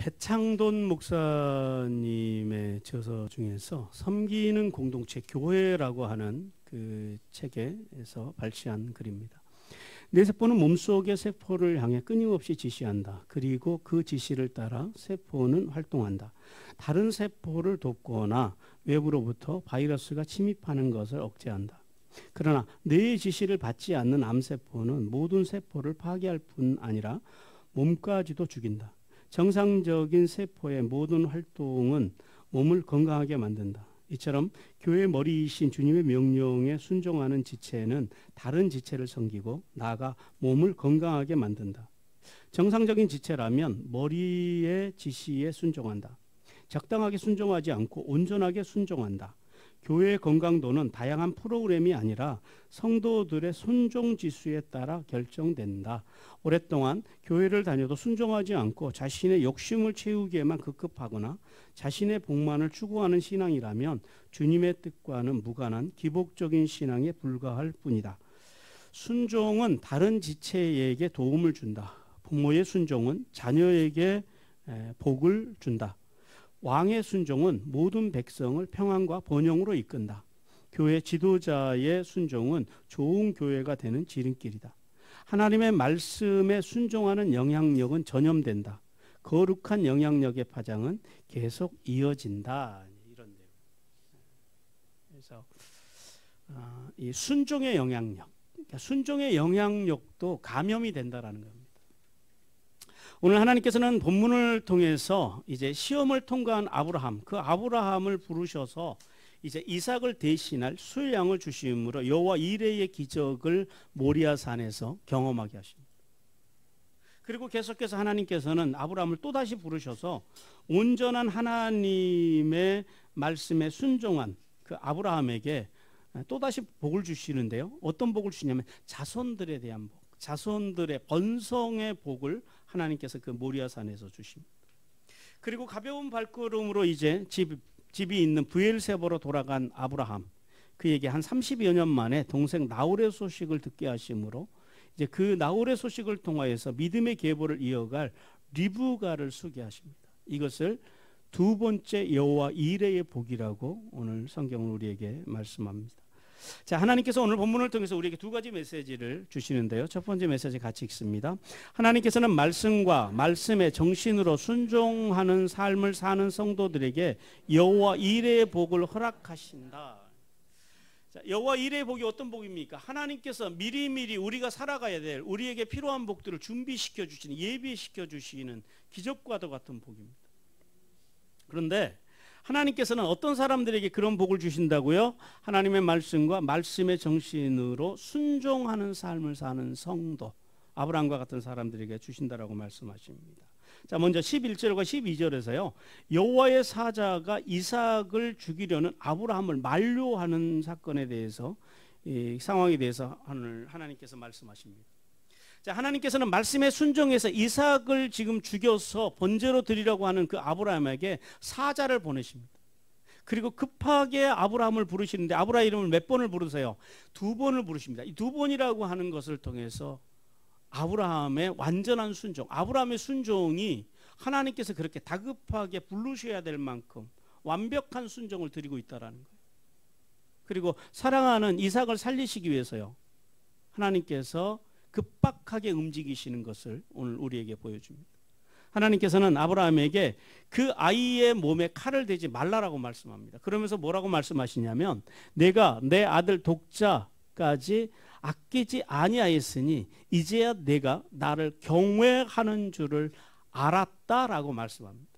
해창돈 목사님의 저서 중에서 섬기는 공동체 교회라고 하는 그 책에서 발췌한 글입니다. 내 세포는 몸속의 세포를 향해 끊임없이 지시한다. 그리고 그 지시를 따라 세포는 활동한다. 다른 세포를 돕거나 외부로부터 바이러스가 침입하는 것을 억제한다. 그러나 뇌의 지시를 받지 않는 암세포는 모든 세포를 파괴할 뿐 아니라 몸까지도 죽인다. 정상적인 세포의 모든 활동은 몸을 건강하게 만든다. 이처럼 교회의 머리이신 주님의 명령에 순종하는 지체는 다른 지체를 섬기고 나아가 몸을 건강하게 만든다. 정상적인 지체라면 머리의 지시에 순종한다. 적당하게 순종하지 않고 온전하게 순종한다. 교회의 건강도는 다양한 프로그램이 아니라 성도들의 순종 지수에 따라 결정된다. 오랫동안 교회를 다녀도 순종하지 않고 자신의 욕심을 채우기에만 급급하거나 자신의 복만을 추구하는 신앙이라면 주님의 뜻과는 무관한 기복적인 신앙에 불과할 뿐이다. 순종은 다른 지체에게 도움을 준다. 부모의 순종은 자녀에게 복을 준다. 왕의 순종은 모든 백성을 평안과 번영으로 이끈다. 교회 지도자의 순종은 좋은 교회가 되는 지름길이다. 하나님의 말씀에 순종하는 영향력은 전염된다. 거룩한 영향력의 파장은 계속 이어진다. 이런 내용. 그래서 이 순종의 영향력, 그러니까 순종의 영향력도 감염이 된다라는 겁니다. 오늘 하나님께서는 본문을 통해서 이제 시험을 통과한 아브라함, 그 아브라함을 부르셔서 이제 이삭을 대신할 수양을 주심으로 여호와 이레의 기적을 모리아산에서 경험하게 하십니다. 그리고 계속해서 하나님께서는 아브라함을 또다시 부르셔서 온전한 하나님의 말씀에 순종한 그 아브라함에게 또다시 복을 주시는데요. 어떤 복을 주시냐면 자손들에 대한 복, 자손들의 번성의 복을 하나님께서 그 모리아산에서 주십니다. 그리고 가벼운 발걸음으로 이제 집이 있는 브엘세바로 돌아간 아브라함, 그에게 한 30여 년 만에 동생 나홀의 소식을 듣게 하심으로 이제 그 나홀의 소식을 통하여서 믿음의 계보를 이어갈 리브가를 소개하십니다. 이것을 두 번째 여호와 이레의 복이라고 오늘 성경은 우리에게 말씀합니다. 자, 하나님께서 오늘 본문을 통해서 우리에게 두 가지 메시지를 주시는데요. 첫 번째 메시지 같이 읽습니다. 하나님께서는 말씀과 말씀의 정신으로 순종하는 삶을 사는 성도들에게 여호와 이레의 복을 허락하신다. 자, 여호와 이레의 복이 어떤 복입니까? 하나님께서 미리미리 우리가 살아가야 될 우리에게 필요한 복들을 준비시켜 주시는, 예비시켜 주시는 기적과도 같은 복입니다. 그런데 하나님께서는 어떤 사람들에게 그런 복을 주신다고요? 하나님의 말씀과 말씀의 정신으로 순종하는 삶을 사는 성도, 아브라함과 같은 사람들에게 주신다라고 말씀하십니다. 자, 먼저 11절과 12절에서요. 여호와의 사자가 이삭을 죽이려는 아브라함을 만류하는 사건에 대해서, 이 상황에 대해서 하나님께서 말씀하십니다. 자, 하나님께서는 말씀에 순종해서 이삭을 지금 죽여서 번제로 드리려고 하는 그 아브라함에게 사자를 보내십니다. 그리고 급하게 아브라함을 부르시는데 아브라함 이름을 몇 번을 부르세요? 두 번을 부르십니다. 이 두 번이라고 하는 것을 통해서 아브라함의 완전한 순종, 아브라함의 순종이 하나님께서 그렇게 다급하게 부르셔야 될 만큼 완벽한 순종을 드리고 있다는 거예요. 그리고 사랑하는 이삭을 살리시기 위해서요, 하나님께서 급박하게 움직이시는 것을 오늘 우리에게 보여줍니다. 하나님께서는 아브라함에게 그 아이의 몸에 칼을 대지 말라라고 말씀합니다. 그러면서 뭐라고 말씀하시냐면 내가 내 아들 독자까지 아끼지 아니하였으니 이제야 내가 나를 경외하는 줄을 알았다라고 말씀합니다.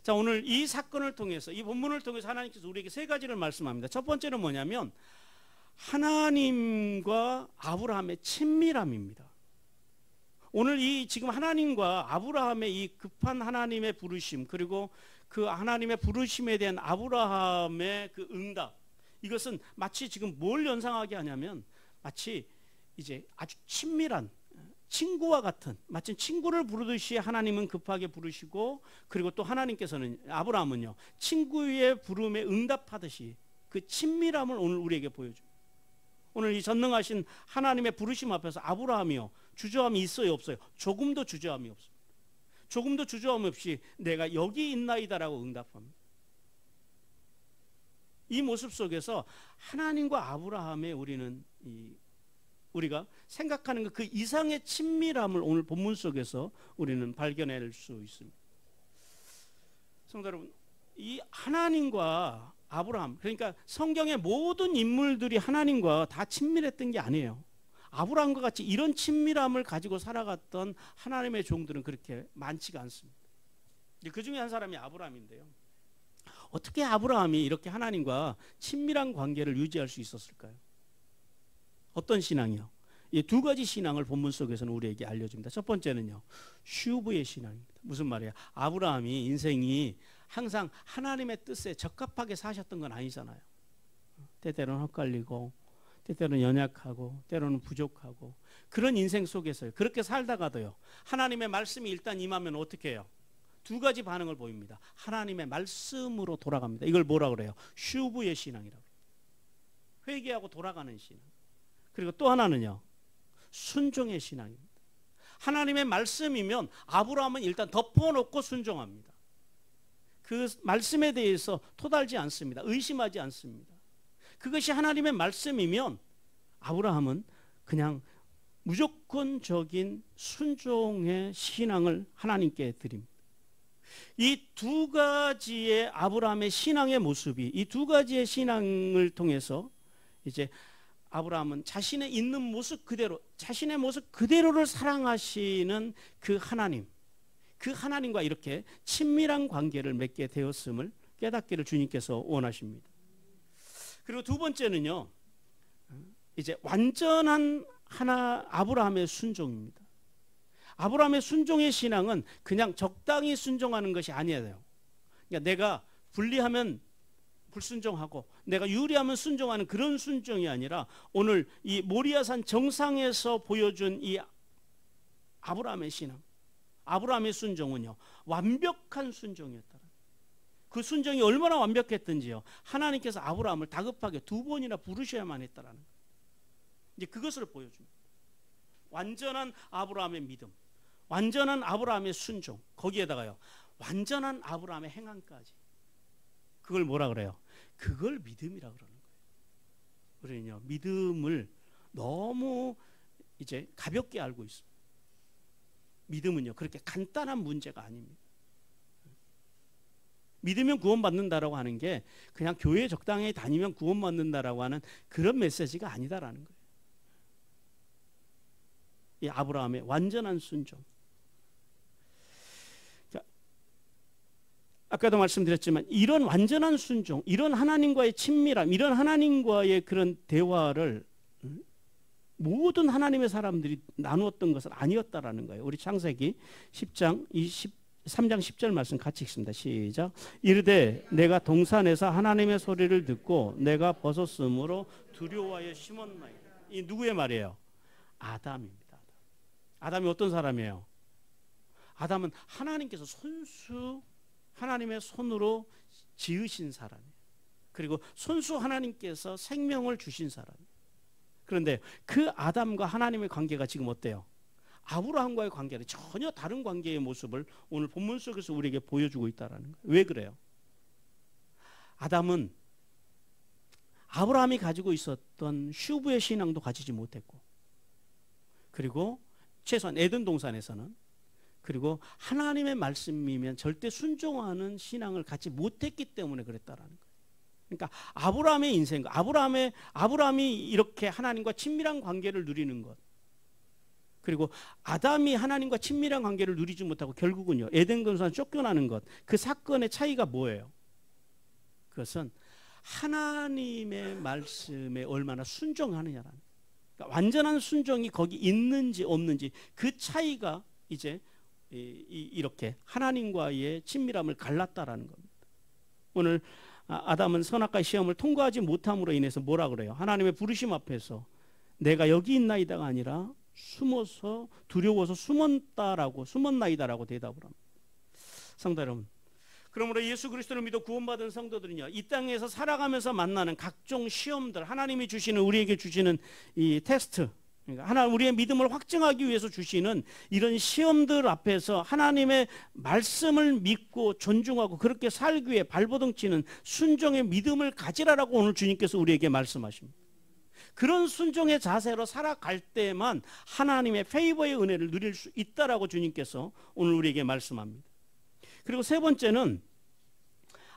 자, 오늘 이 사건을 통해서, 이 본문을 통해서 하나님께서 우리에게 세 가지를 말씀합니다. 첫 번째는 뭐냐면 하나님과 아브라함의 친밀함입니다. 오늘 이 지금 하나님과 아브라함의 이 급한 하나님의 부르심, 그리고 그 하나님의 부르심에 대한 아브라함의 그 응답, 이것은 마치 지금 뭘 연상하게 하냐면 마치 이제 아주 친밀한 친구와 같은, 마치 친구를 부르듯이 하나님은 급하게 부르시고, 그리고 또 하나님께서는, 아브라함은요, 친구의 부름에 응답하듯이 그 친밀함을 오늘 우리에게 보여줍니다. 오늘 이 전능하신 하나님의 부르심 앞에서 아브라함이요, 주저함이 있어요, 없어요? 조금도 주저함이 없습니다. 조금도 주저함 없이 내가 여기 있나이다라고 응답합니다. 이 모습 속에서 하나님과 아브라함의 우리가 생각하는 그 이상의 친밀함을 오늘 본문 속에서 우리는 발견할 수 있습니다. 성도 여러분, 이 하나님과 아브라함, 그러니까 성경의 모든 인물들이 하나님과 다 친밀했던 게 아니에요. 아브라함과 같이 이런 친밀함을 가지고 살아갔던 하나님의 종들은 그렇게 많지가 않습니다. 그 중에 한 사람이 아브라함인데요. 어떻게 아브라함이 이렇게 하나님과 친밀한 관계를 유지할 수 있었을까요? 어떤 신앙이요? 이 두 가지 신앙을 본문 속에서는 우리에게 알려줍니다. 첫 번째는요, 슈브의 신앙입니다. 무슨 말이에요? 아브라함이 인생이 항상 하나님의 뜻에 적합하게 사셨던 건 아니잖아요. 때때로는 헛갈리고, 때때로는 연약하고, 때로는 부족하고, 그런 인생 속에서요, 그렇게 살다가도요, 하나님의 말씀이 일단 임하면 어떻게 해요? 두 가지 반응을 보입니다. 하나님의 말씀으로 돌아갑니다. 이걸 뭐라 그래요? 슈브의 신앙이라고. 회개하고 돌아가는 신앙. 그리고 또 하나는요, 순종의 신앙입니다. 하나님의 말씀이면 아브라함은 일단 덮어놓고 순종합니다. 그 말씀에 대해서 토달지 않습니다. 의심하지 않습니다. 그것이 하나님의 말씀이면 아브라함은 그냥 무조건적인 순종의 신앙을 하나님께 드립니다. 이 두 가지의 아브라함의 신앙의 모습이, 이 두 가지의 신앙을 통해서 이제 아브라함은 자신의 있는 모습 그대로, 자신의 모습 그대로를 사랑하시는 그 하나님과 이렇게 친밀한 관계를 맺게 되었음을 깨닫기를 주님께서 원하십니다. 그리고 두 번째는요, 이제 완전한 아브라함의 순종입니다. 아브라함의 순종의 신앙은 그냥 적당히 순종하는 것이 아니에요. 그러니까 내가 불리하면 불순종하고 내가 유리하면 순종하는 그런 순종이 아니라 오늘 이 모리아산 정상에서 보여준 이 아브라함의 신앙, 아브라함의 순종은요, 완벽한 순종이었다. 그 순종이 얼마나 완벽했던지요, 하나님께서 아브라함을 다급하게 2번이나 부르셔야만 했다라는 거예요. 이제 그것을 보여줍니다. 완전한 아브라함의 믿음, 완전한 아브라함의 순종, 거기에다가요 완전한 아브라함의 행함까지. 그걸 뭐라 그래요? 그걸 믿음이라 그러는 거예요. 우리는요, 믿음을 너무 이제 가볍게 알고 있습니다. 믿음은요, 그렇게 간단한 문제가 아닙니다. 믿으면 구원받는다라고 하는 게 그냥 교회에 적당히 다니면 구원받는다라고 하는 그런 메시지가 아니다라는 거예요. 이 아브라함의 완전한 순종. 아까도 말씀드렸지만 이런 완전한 순종, 이런 하나님과의 친밀함, 이런 하나님과의 그런 대화를 모든 하나님의 사람들이 나누었던 것은 아니었다라는 거예요. 우리 창세기 3장 10절 말씀 같이 읽습니다. 시작. 이르되 내가 동산에서 하나님의 소리를 듣고 내가 벗었으므로 두려워하여 심었나이다. 이 누구의 말이에요? 아담입니다. 아담이 어떤 사람이에요? 아담은 하나님께서 손수 하나님의 손으로 지으신 사람이에요. 그리고 손수 하나님께서 생명을 주신 사람이에요. 그런데 그 아담과 하나님의 관계가 지금 어때요? 아브라함과의 관계는 전혀 다른 관계의 모습을 오늘 본문 속에서 우리에게 보여주고 있다는 거예요. 왜 그래요? 아담은 아브라함이 가지고 있었던 슈브의 신앙도 가지지 못했고, 그리고 최소한 에덴 동산에서는, 그리고 하나님의 말씀이면 절대 순종하는 신앙을 갖지 못했기 때문에 그랬다라는 거예요. 그러니까 아브라함의 인생과 아브라함이 이렇게 하나님과 친밀한 관계를 누리는 것, 그리고 아담이 하나님과 친밀한 관계를 누리지 못하고 결국은요 에덴 동산 쫓겨나는 것, 그 사건의 차이가 뭐예요? 그것은 하나님의 말씀에 얼마나 순종하느냐라는 거예요. 그러니까 완전한 순종이 거기 있는지 없는지, 그 차이가 이제 이렇게 하나님과의 친밀함을 갈랐다라는 겁니다. 오늘 아담은 선악과의 시험을 통과하지 못함으로 인해서 뭐라 그래요? 하나님의 부르심 앞에서 내가 여기 있나이다가 아니라 숨어서 두려워서 숨었나이다라고 대답을 합니다. 성도 여러분, 그러므로 예수 그리스도를 믿어 구원받은 성도들은요, 이 땅에서 살아가면서 만나는 각종 시험들, 하나님이 주시는, 우리에게 주시는 이 테스트, 그러니까 하나님 우리의 믿음을 확증하기 위해서 주시는 이런 시험들 앞에서 하나님의 말씀을 믿고 존중하고 그렇게 살기 위해 발버둥 치는 순종의 믿음을 가지라라고 오늘 주님께서 우리에게 말씀하십니다. 그런 순종의 자세로 살아갈 때만 하나님의 페이버의 은혜를 누릴 수 있다라고 주님께서 오늘 우리에게 말씀합니다. 그리고 세 번째는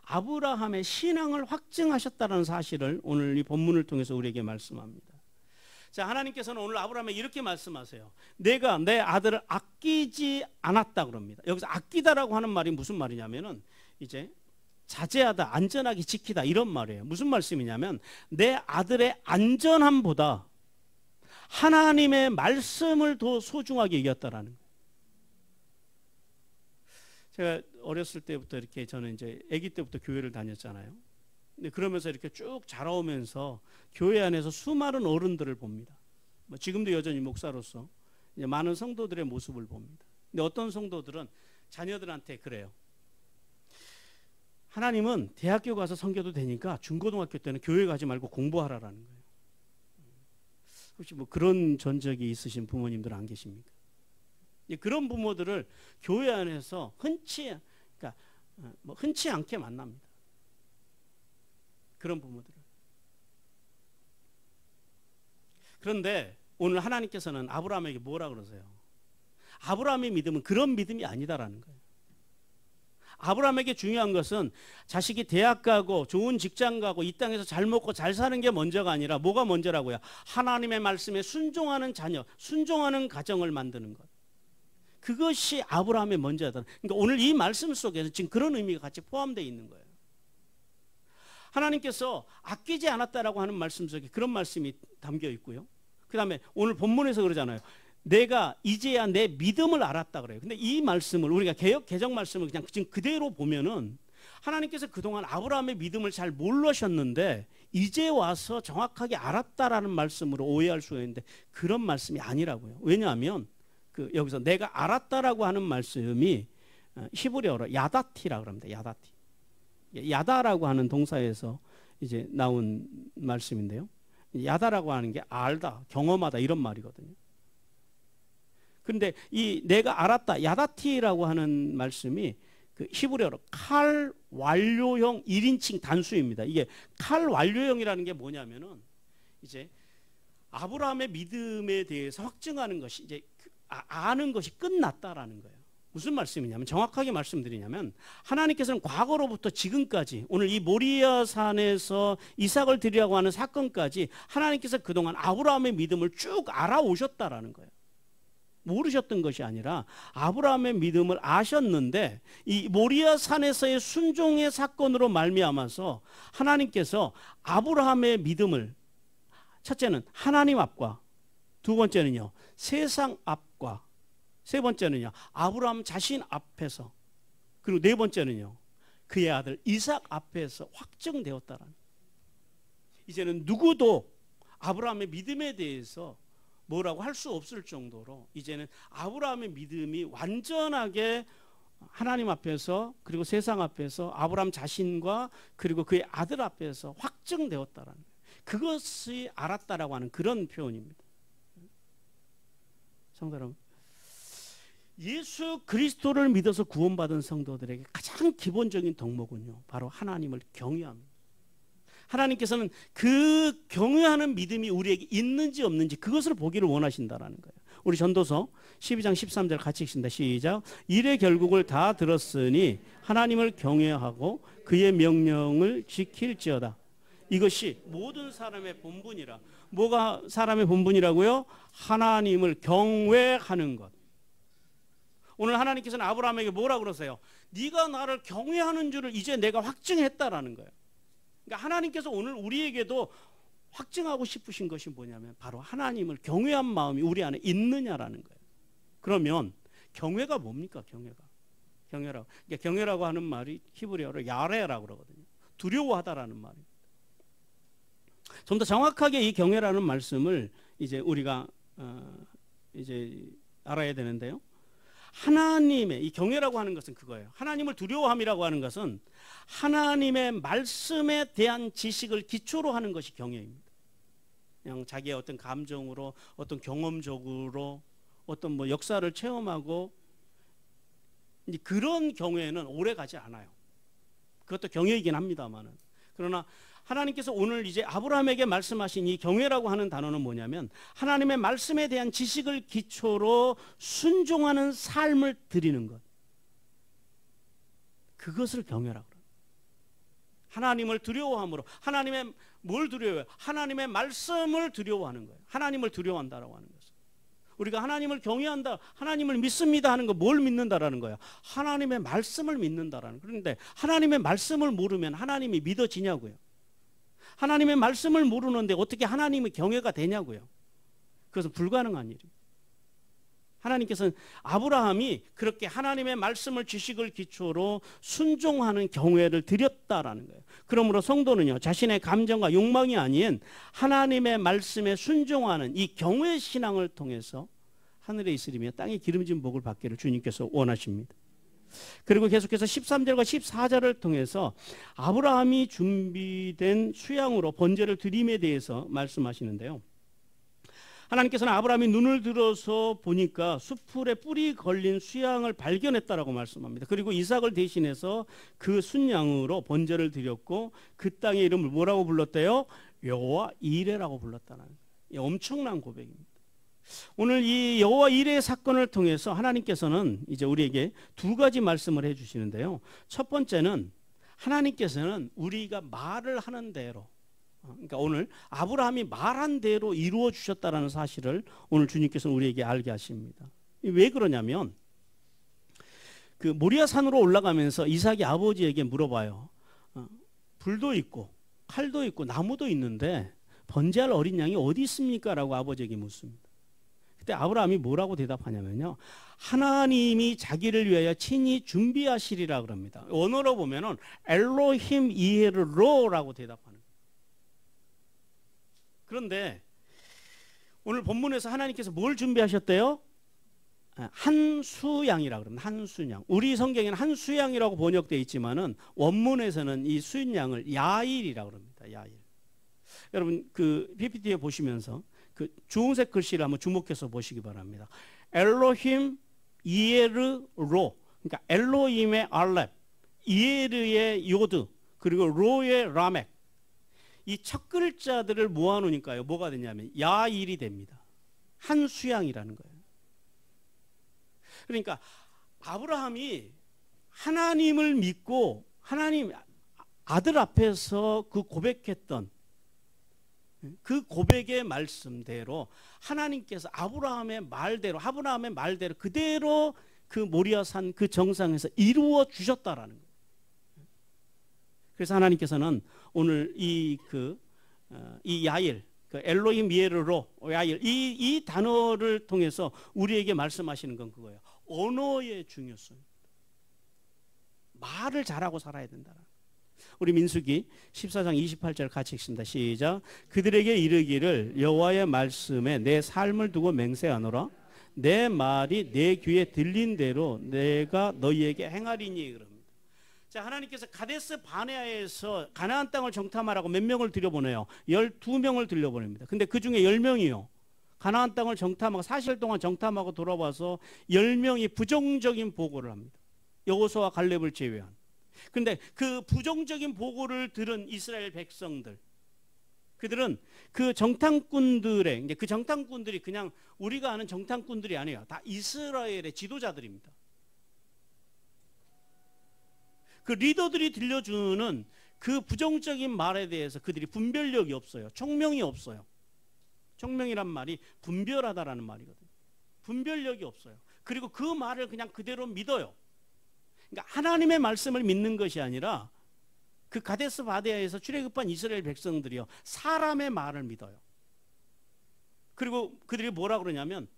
아브라함의 신앙을 확증하셨다는 사실을 오늘 이 본문을 통해서 우리에게 말씀합니다. 자, 하나님께서는 오늘 아브라함에게 이렇게 말씀하세요. 내가 내 아들을 아끼지 않았다 그럽니다. 여기서 아끼다라고 하는 말이 무슨 말이냐면은 이제 자제하다, 안전하게 지키다 이런 말이에요. 무슨 말씀이냐면 내 아들의 안전함보다 하나님의 말씀을 더 소중하게 여겼다라는 거예요. 제가 어렸을 때부터 이렇게 저는 이제 아기 때부터 교회를 다녔잖아요. 근데 그러면서 이렇게 쭉 자라오면서 교회 안에서 수많은 어른들을 봅니다. 뭐 지금도 여전히 목사로서 이제 많은 성도들의 모습을 봅니다. 근데 어떤 성도들은 자녀들한테 그래요. 하나님은 대학교 가서 섬겨도 되니까 중고등학교 때는 교회 가지 말고 공부하라라는 거예요. 혹시 뭐 그런 전적이 있으신 부모님들 안 계십니까? 그런 부모들을 교회 안에서 흔치 않게 만납니다. 그런 부모들을. 그런데 오늘 하나님께서는 아브라함에게 뭐라 그러세요? 아브라함의 믿음은 그런 믿음이 아니다라는 거예요. 아브라함에게 중요한 것은 자식이 대학 가고 좋은 직장 가고 이 땅에서 잘 먹고 잘 사는 게 먼저가 아니라 뭐가 먼저라고요? 하나님의 말씀에 순종하는 자녀, 순종하는 가정을 만드는 것. 그것이 아브라함의 먼저다. 그러니까 오늘 이 말씀 속에서 지금 그런 의미가 같이 포함되어 있는 거예요. 하나님께서 아끼지 않았다라고 하는 말씀 속에 그런 말씀이 담겨 있고요. 그 다음에 오늘 본문에서 그러잖아요. 내가 이제야 내 믿음을 알았다 그래요. 근데 이 말씀을 우리가 개정 말씀을 그냥 지금 그대로 보면은 하나님께서 그동안 아브라함의 믿음을 잘 모르셨는데 이제 와서 정확하게 알았다라는 말씀으로 오해할 수가 있는데 그런 말씀이 아니라고요. 왜냐하면 여기서 내가 알았다라고 하는 말씀이 히브리어로 야다티라고 합니다. 야다티. 야다라고 하는 동사에서 이제 나온 말씀인데요. 야다라고 하는 게 알다, 경험하다 이런 말이거든요. 그런데 이 내가 알았다, 야다티라고 하는 말씀이 그 히브리어로 칼 완료형 1인칭 단수입니다. 이게 칼 완료형이라는 게 뭐냐면은 이제 아브라함의 믿음에 대해서 확증하는 것이 이제 아는 것이 끝났다라는 거예요. 무슨 말씀이냐면 정확하게 말씀드리냐면 하나님께서는 과거로부터 지금까지 오늘 이 모리아 산에서 이삭을 드리라고 하는 사건까지 하나님께서 그동안 아브라함의 믿음을 쭉 알아오셨다라는 거예요. 모르셨던 것이 아니라 아브라함의 믿음을 아셨는데 이 모리아 산에서의 순종의 사건으로 말미암아서 하나님께서 아브라함의 믿음을 첫째는 하나님 앞과 두 번째는요 세상 앞과 세 번째는요 아브라함 자신 앞에서 그리고 네 번째는요 그의 아들 이삭 앞에서 확정되었다라는 이제는 누구도 아브라함의 믿음에 대해서 뭐라고 할 수 없을 정도로 이제는 아브라함의 믿음이 완전하게 하나님 앞에서 그리고 세상 앞에서 아브라함 자신과 그리고 그의 아들 앞에서 확정되었다라는 거예요. 그것이 알았다라고 하는 그런 표현입니다. 성도 여러분, 예수 그리스도를 믿어서 구원받은 성도들에게 가장 기본적인 덕목은요 바로 하나님을 경외합니다. 하나님께서는 그 경외하는 믿음이 우리에게 있는지 없는지 그것을 보기를 원하신다라는 거예요. 우리 전도서 12장 13절 같이 읽습니다. 시작. 이래 결국을 다 들었으니 하나님을 경외하고 그의 명령을 지킬지어다. 이것이 모든 사람의 본분이라. 뭐가 사람의 본분이라고요? 하나님을 경외하는 것. 오늘 하나님께서는 아브라함에게 뭐라 그러세요? 네가 나를 경외하는 줄을 이제 내가 확증했다라는 거예요. 그러니까 하나님께서 오늘 우리에게도 확증하고 싶으신 것이 뭐냐면 바로 하나님을 경외한 마음이 우리 안에 있느냐라는 거예요. 그러면 경외가 뭡니까? 경외라고. 그러니까 경외라고 하는 말이 히브리어로 야레라고 그러거든요. 두려워하다라는 말입니다. 좀 더 정확하게 이 경외라는 말씀을 이제 우리가 이제 알아야 되는데요. 하나님의 이 경외라고 하는 것은 그거예요. 하나님을 두려워함이라고 하는 것은 하나님의 말씀에 대한 지식을 기초로 하는 것이 경외입니다. 그냥 자기의 어떤 감정으로 어떤 경험적으로 어떤 뭐 역사를 체험하고 이제 그런 경우에는 오래 가지 않아요. 그것도 경외이긴 합니다만은. 그러나 하나님께서 오늘 이제 아브라함에게 말씀하신 이 경외라고 하는 단어는 뭐냐면 하나님의 말씀에 대한 지식을 기초로 순종하는 삶을 드리는 것. 그것을 경외라고 그래요. 하나님을 두려워함으로. 하나님의 뭘 두려워해요? 하나님의 말씀을 두려워하는 거예요. 하나님을 두려워한다라고 하는 것은. 우리가 하나님을 경외한다, 하나님을 믿습니다 하는 거 뭘 믿는다라는 거예요? 하나님의 말씀을 믿는다라는. 그런데 하나님의 말씀을 모르면 하나님이 믿어지냐고요. 하나님의 말씀을 모르는데 어떻게 하나님의 경외가 되냐고요. 그것은 불가능한 일입니다. 하나님께서는 아브라함이 그렇게 하나님의 말씀을 지식을 기초로 순종하는 경외를 드렸다라는 거예요. 그러므로 성도는요, 자신의 감정과 욕망이 아닌 하나님의 말씀에 순종하는 이 경외 신앙을 통해서 하늘에 있으리며 땅에 기름진 복을 받기를 주님께서 원하십니다. 그리고 계속해서 13절과 14절을 통해서 아브라함이 준비된 수양으로 번제를 드림에 대해서 말씀하시는데요. 하나님께서는 아브라함이 눈을 들어서 보니까 숫풀에 뿔이 걸린 수양을 발견했다라고 말씀합니다. 그리고 이삭을 대신해서 그 순양으로 번제를 드렸고 그 땅의 이름을 뭐라고 불렀대요? 여호와 이레라고 불렀다는 거예요. 엄청난 고백입니다. 오늘 이 여호와 이레의 사건을 통해서 하나님께서는 이제 우리에게 두 가지 말씀을 해주시는데요. 첫 번째는 하나님께서는 우리가 말을 하는 대로, 그러니까 오늘 아브라함이 말한 대로 이루어 주셨다라는 사실을 오늘 주님께서는 우리에게 알게 하십니다. 왜 그러냐면 그 모리아 산으로 올라가면서 이삭이 아버지에게 물어봐요. 불도 있고 칼도 있고 나무도 있는데 번제할 어린 양이 어디 있습니까? 라고 아버지에게 묻습니다. 그때 아브라함이 뭐라고 대답하냐면요, 하나님이 자기를 위하여 친히 준비하시리라 그럽니다. 원어로 보면은 엘로힘 이에르로라고 대답하는. 그런데 오늘 본문에서 하나님께서 뭘 준비하셨대요? 한수양이라고 그럽니다. 한수양. 우리 성경에는 한수양이라고 번역되어 있지만은 원문에서는 이 수양을 야일이라고 그럽니다. 야일. 여러분 그 PPT에 보시면서 그 주홍색 글씨를 한번 주목해서 보시기 바랍니다. 엘로힘 이에르로, 그러니까 엘로힘의 알렙, 이에르의 요드, 그리고 로의 라멕. 이 첫 글자들을 모아놓으니까요, 뭐가 되냐면 야일이 됩니다. 한수양이라는 거예요. 그러니까 아브라함이 하나님을 믿고 하나님 아들 앞에서 그 고백했던 그 고백의 말씀대로 하나님께서 아브라함의 말대로 그대로 그 모리아산 그 정상에서 이루어 주셨다라는 거예요. 그래서 하나님께서는 오늘 이 야일, 그 엘로힘 이에르로 야일, 이 단어를 통해서 우리에게 말씀하시는 건 그거예요. 언어의 중요성. 말을 잘하고 살아야 된다. 우리 민수기 14장 28절 같이 읽습니다. 시작. 그들에게 이르기를 여호와의 말씀에 내 삶을 두고 맹세하노라. 내 말이 내 귀에 들린 대로 내가 너희에게 행하리니 그럽니다. 자, 하나님께서 가데스 바네아에서 가나안 땅을 정탐하라고 몇 명을 들여보내요? 12명을 들여보냅니다. 근데 그 중에 10명이요. 가나안 땅을 정탐하고 40일 동안 정탐하고 돌아와서 10명이 부정적인 보고를 합니다. 여호수아와 갈렙을 제외한. 그런데 그 부정적인 보고를 들은 이스라엘 백성들, 그들은 그 정탐꾼들의, 이제 그 정탐꾼들이 그냥 우리가 아는 정탐꾼들이 아니에요. 다 이스라엘의 지도자들입니다. 그 리더들이 들려주는 그 부정적인 말에 대해서 그들이 분별력이 없어요. 총명이 없어요. 총명이란 말이 분별하다라는 말이거든요. 분별력이 없어요. 그리고 그 말을 그냥 그대로 믿어요. 그러니까 하나님의 말씀을 믿는 것이 아니라 그 가데스 바네아에서 출애굽한 이스라엘 백성들이요, 사람의 말을 믿어요. 그리고 그들이 뭐라 그러냐면,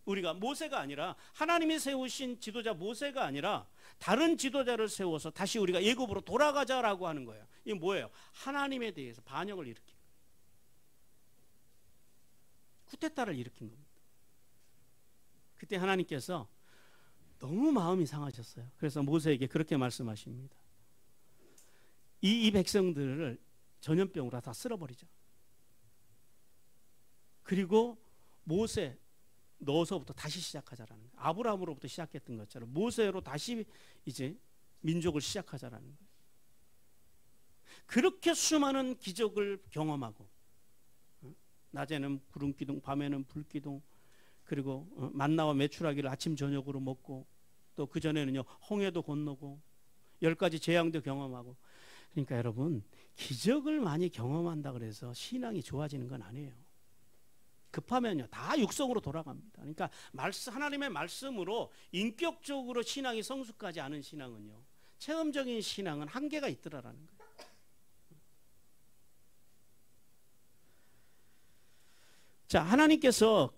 우리가 모세가 아니라 하나님이 세우신 지도자 모세가 아니라 다른 지도자를 세워서 다시 우리가 애굽으로 돌아가자라고 하는 거예요. 이게 뭐예요? 하나님에 대해서 반역을 일으킨 거예요. 쿠데타를 일으킨 겁니다. 그때 하나님께서 너무 마음이 상하셨어요. 그래서 모세에게 그렇게 말씀하십니다. 이 백성들을 전염병으로 다 쓸어버리자. 그리고 모세 너서부터 다시 시작하자라는 거예요. 아브라함으로부터 시작했던 것처럼 모세로 다시 이제 민족을 시작하자라는 거예요. 그렇게 수많은 기적을 경험하고, 낮에는 구름 기둥, 밤에는 불 기둥, 그리고 만나와 메추라기를 아침 저녁으로 먹고, 또 그 전에는요 홍해도 건너고 10가지 재앙도 경험하고. 그러니까 여러분, 기적을 많이 경험한다 그래서 신앙이 좋아지는 건 아니에요. 급하면요 다 육성으로 돌아갑니다. 그러니까 하나님의 말씀으로 인격적으로 신앙이 성숙하지 않은 신앙은요, 체험적인 신앙은 한계가 있더라라는 거예요. 자, 하나님께서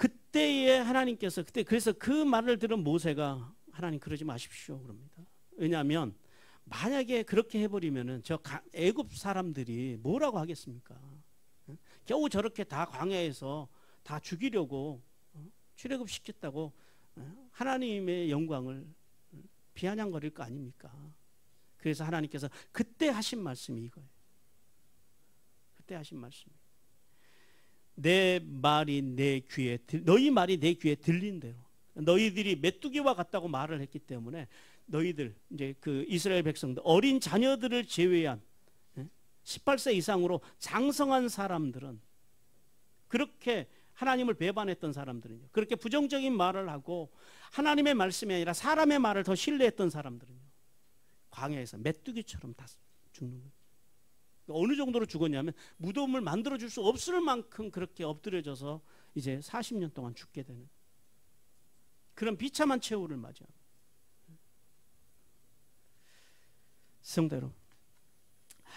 그래서 그 말을 들은 모세가 하나님 그러지 마십시오 그럽니다. 왜냐하면 만약에 그렇게 해버리면은 저 애굽 사람들이 뭐라고 하겠습니까? 겨우 저렇게 다 광야에서 다 죽이려고 출애굽시켰다고 하나님의 영광을 비아냥거릴 거 아닙니까? 그래서 하나님께서 그때 하신 말씀이 이거예요. 그때 하신 말씀이, 내 말이 내 귀에 너희 말이 내 귀에 들린 대로, 너희들이 메뚜기와 같다고 말을 했기 때문에 너희들, 이제 그 이스라엘 백성들, 어린 자녀들을 제외한 18세 이상으로 장성한 사람들은, 그렇게 하나님을 배반했던 사람들은요, 그렇게 부정적인 말을 하고 하나님의 말씀이 아니라 사람의 말을 더 신뢰했던 사람들은요, 광야에서 메뚜기처럼 다 죽는 거예요. 어느 정도로 죽었냐면 무덤을 만들어줄 수 없을 만큼 그렇게 엎드려져서 이제 40년 동안 죽게 되는 그런 비참한 최후를 맞이합니다. 성도 여러분,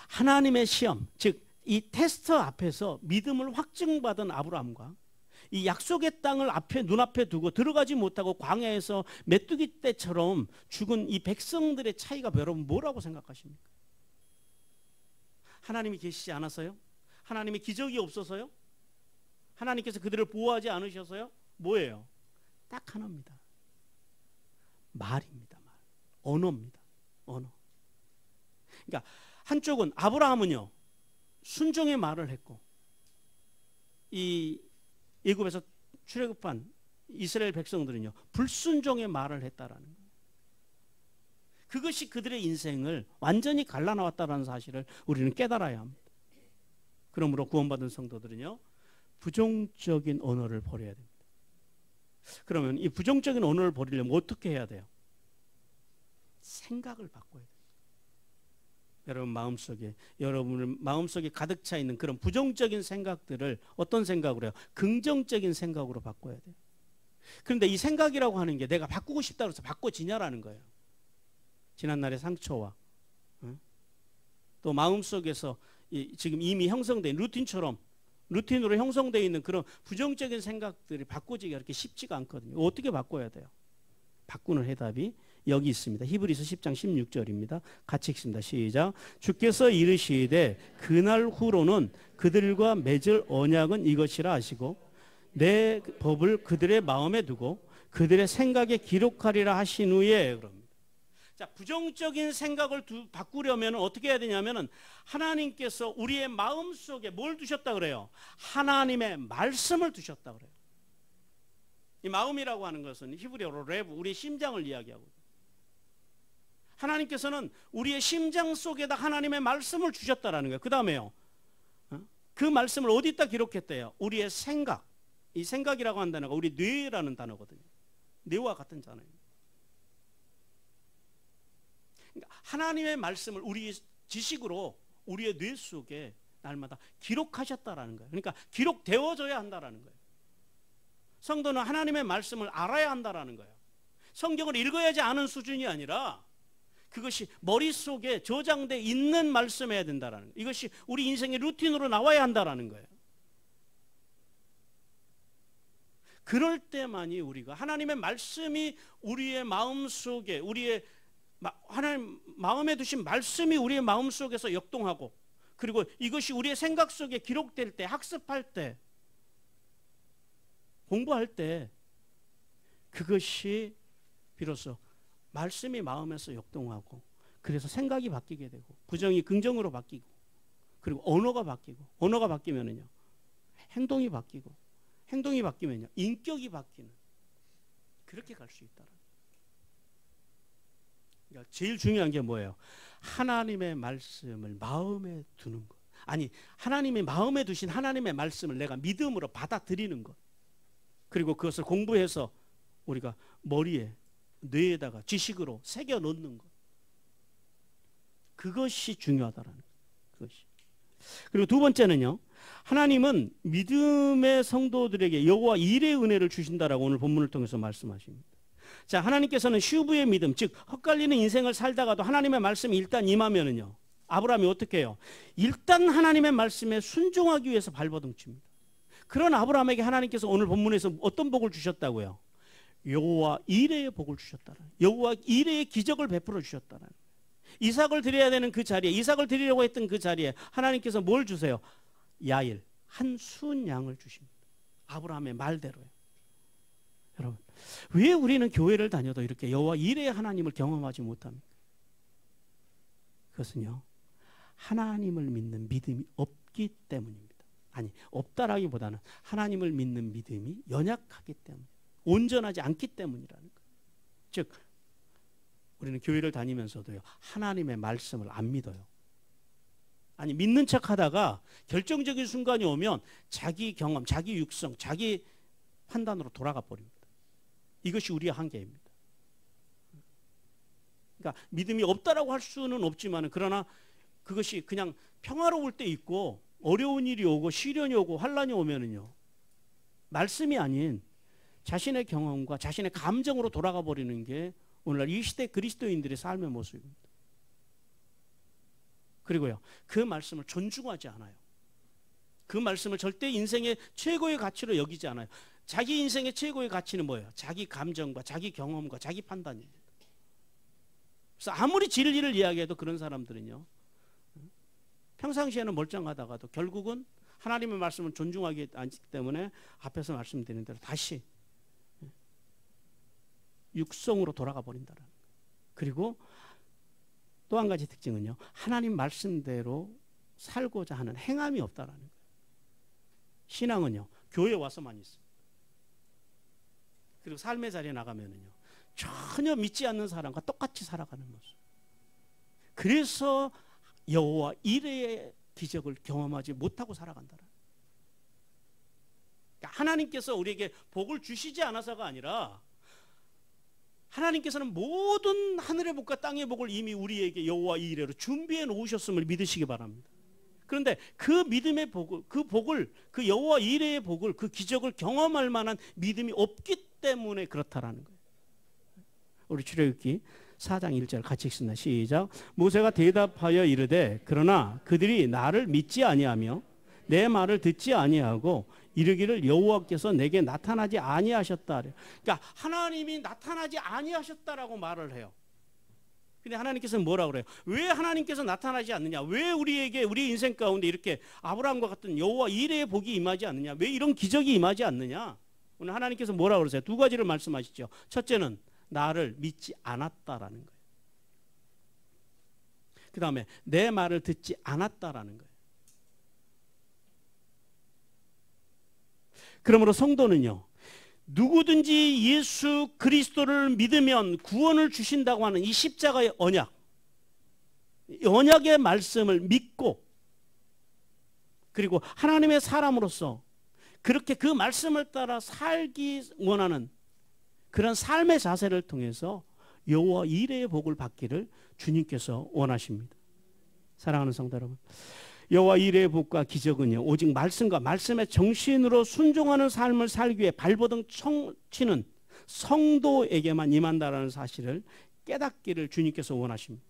하나님의 시험, 즉 이 테스트 앞에서 믿음을 확증받은 아브라함과 이 약속의 땅을 눈앞에 두고 들어가지 못하고 광야에서 메뚜기 떼처럼 죽은 이 백성들의 차이가 여러분 뭐라고 생각하십니까? 하나님이 계시지 않아서요? 하나님의 기적이 없어서요? 하나님께서 그들을 보호하지 않으셔서요? 뭐예요? 딱 하나입니다. 말입니다. 말. 언어입니다. 언어. 그러니까 한쪽은 아브라함은요 순종의 말을 했고, 이 애굽에서 출애굽한 이스라엘 백성들은요 불순종의 말을 했다라는 거예요. 그것이 그들의 인생을 완전히 갈라놓았다는 사실을 우리는 깨달아야 합니다. 그러므로 구원받은 성도들은요 부정적인 언어를 버려야 됩니다. 그러면 이 부정적인 언어를 버리려면 어떻게 해야 돼요? 생각을 바꿔야 돼요. 여러분의 마음속에 가득 차 있는 그런 부정적인 생각들을 어떤 생각으로 해요? 긍정적인 생각으로 바꿔야 돼요. 그런데 이 생각이라고 하는 게 내가 바꾸고 싶다고 해서 바꿔지냐라는 거예요. 지난날의 상처와 또 마음속에서 지금 이미 형성된 루틴으로 형성되어 있는 그런 부정적인 생각들이 바꿔지기가 그렇게 쉽지가 않거든요. 어떻게 바꿔야 돼요? 바꾸는 해답이 여기 있습니다. 히브리서 10장 16절입니다. 같이 읽습니다. 시작. 주께서 이르시되 그날 후로는 그들과 맺을 언약은 이것이라 하시고 내 법을 그들의 마음에 두고 그들의 생각에 기록하리라 하신 후에, 그럽니다. 자, 부정적인 생각을 바꾸려면 어떻게 해야 되냐면은 하나님께서 우리의 마음속에 뭘 두셨다 그래요? 하나님의 말씀을 두셨다 그래요. 이 마음이라고 하는 것은 히브리어로 레브, 우리의 심장을 이야기하거든요. 하나님께서는 우리의 심장 속에다 하나님의 말씀을 주셨다라는 거예요. 그 다음에요, 그 말씀을 어디다 기록했대요? 우리의 생각. 이 생각이라고 하는 단어가 우리 뇌라는 단어거든요. 뇌와 같은 단어입니다. 그러니까 하나님의 말씀을 우리 지식으로 우리의 뇌 속에 날마다 기록하셨다라는 거예요. 그러니까 기록되어져야 한다라는 거예요. 성도는 하나님의 말씀을 알아야 한다라는 거예요. 성경을 읽어야지 아는 수준이 아니라 그것이 머릿속에 저장되어 있는 말씀해야 된다라는 거예요. 이것이 우리 인생의 루틴으로 나와야 한다라는 거예요. 그럴 때만이 우리가 하나님의 말씀이 우리의 마음속에, 하나님 마음에 두신 말씀이 우리의 마음속에서 역동하고, 그리고 이것이 우리의 생각 속에 기록될 때, 학습할 때, 공부할 때 그것이 비로소 말씀이 마음에서 역동하고, 그래서 생각이 바뀌게 되고, 부정이 긍정으로 바뀌고, 그리고 언어가 바뀌고, 언어가 바뀌면은요 행동이 바뀌고, 행동이 바뀌면요, 인격이 바뀌는, 그렇게 갈 수 있다는. 그러니까 제일 중요한 게 뭐예요? 하나님의 말씀을 마음에 두는 것. 아니, 하나님이 마음에 두신 하나님의 말씀을 내가 믿음으로 받아들이는 것. 그리고 그것을 공부해서 우리가 머리에, 뇌에다가 지식으로 새겨 넣는 것. 그것이 중요하다라는 것이. 그리고 두 번째는요, 하나님은 믿음의 성도들에게 여호와 일의 은혜를 주신다라고 오늘 본문을 통해서 말씀하십니다. 자, 하나님께서는 슈브의 믿음, 즉 헛갈리는 인생을 살다가도 하나님의 말씀이 일단 임하면은요, 아브라함이 어떻게 해요? 일단 하나님의 말씀에 순종하기 위해서 발버둥칩니다. 그런 아브라함에게 하나님께서 오늘 본문에서 어떤 복을 주셨다고요? 여호와 이레의 복을 주셨다는, 여호와 이레의 기적을 베풀어 주셨다는. 이삭을 드려야 되는 그 자리에, 이삭을 드리려고 했던 그 자리에 하나님께서 뭘 주세요? 야일, 한 수은 양을 주십니다. 아브라함의 말대로요. 여러분, 왜 우리는 교회를 다녀도 이렇게 여호와 이레의 하나님을 경험하지 못합니까? 그것은요, 하나님을 믿는 믿음이 없기 때문입니다. 아니, 없다라기보다는 하나님을 믿는 믿음이 연약하기 때문, 온전하지 않기 때문이라는 거예요. 즉, 우리는 교회를 다니면서도요, 하나님의 말씀을 안 믿어요. 아니, 믿는 척 하다가 결정적인 순간이 오면 자기 경험, 자기 육성, 자기 판단으로 돌아가 버립니다. 이것이 우리의 한계입니다. 그러니까 믿음이 없다라고 할 수는 없지만, 그러나 그것이 그냥 평화로울 때 있고 어려운 일이 오고 시련이 오고 환란이 오면은요, 말씀이 아닌 자신의 경험과 자신의 감정으로 돌아가 버리는 게 오늘날 이 시대 그리스도인들의 삶의 모습입니다. 그리고요, 그 말씀을 존중하지 않아요. 그 말씀을 절대 인생의 최고의 가치로 여기지 않아요. 자기 인생의 최고의 가치는 뭐예요? 자기 감정과 자기 경험과 자기 판단입니다. 그래서 아무리 진리를 이야기해도 그런 사람들은요, 평상시에는 멀쩡하다가도 결국은 하나님의 말씀을 존중하기 않기 때문에 앞에서 말씀드린 대로 다시 육성으로 돌아가 버린다는. 그리고 또 한 가지 특징은요, 하나님 말씀대로 살고자 하는 행함이 없다라는 거예요. 신앙은요, 교회에 와서만 있습니다. 그리고 삶의 자리에 나가면은요, 전혀 믿지 않는 사람과 똑같이 살아가는 모습. 그래서 여호와 이레의 기적을 경험하지 못하고 살아간다는. 그러니까 하나님께서 우리에게 복을 주시지 않아서가 아니라, 하나님께서는 모든 하늘의 복과 땅의 복을 이미 우리에게 여호와 이레로 준비해 놓으셨음을 믿으시기 바랍니다. 그런데 그 믿음의 복을, 그 여호와 이레의 복을, 그 기적을 경험할 만한 믿음이 없기 때문에 그렇다라는 거예요. 우리 출애굽기 4장 1절 같이 읽습니다. 시작. 모세가 대답하여 이르되 그러나 그들이 나를 믿지 아니하며 내 말을 듣지 아니하고 이르기를 여호와께서 내게 나타나지 아니하셨다. 그러니까 하나님이 나타나지 아니하셨다라고 말을 해요. 근데 하나님께서는 뭐라고 그래요? 왜 하나님께서 나타나지 않느냐? 왜 우리에게, 우리 인생 가운데 이렇게 아브라함과 같은 여호와 이레의 복이 임하지 않느냐? 왜 이런 기적이 임하지 않느냐? 오늘 하나님께서 뭐라고 그러세요? 두 가지를 말씀하시죠. 첫째는 나를 믿지 않았다라는 거예요. 그 다음에 내 말을 듣지 않았다라는 거예요. 그러므로 성도는요, 누구든지 예수 그리스도를 믿으면 구원을 주신다고 하는 이 십자가의 언약의 말씀을 믿고, 그리고 하나님의 사람으로서 그렇게 그 말씀을 따라 살기 원하는 그런 삶의 자세를 통해서 여호와 이레의 복을 받기를 주님께서 원하십니다. 사랑하는 성도 여러분, 여호와 이레의 복과 기적은요, 오직 말씀과 말씀의 정신으로 순종하는 삶을 살기 위해 발버둥 치는 성도에게만 임한다라는 사실을 깨닫기를 주님께서 원하십니다.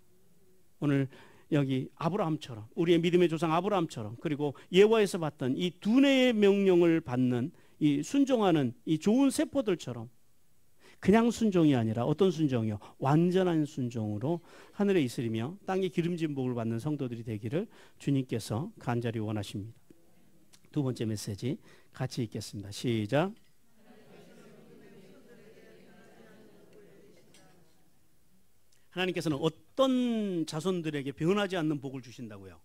오늘 여기 아브라함처럼, 우리의 믿음의 조상 아브라함처럼, 그리고 예화에서 봤던 이 두뇌의 명령을 받는 이 순종하는 이 좋은 세포들처럼 그냥 순종이 아니라 어떤 순종이요? 완전한 순종으로 하늘에 있으리며 땅에 기름진 복을 받는 성도들이 되기를 주님께서 간절히 원하십니다. 두 번째 메시지 같이 읽겠습니다. 시작. 하나님께서는 어떤 자손들에게 변하지 않는 복을 주신다고요?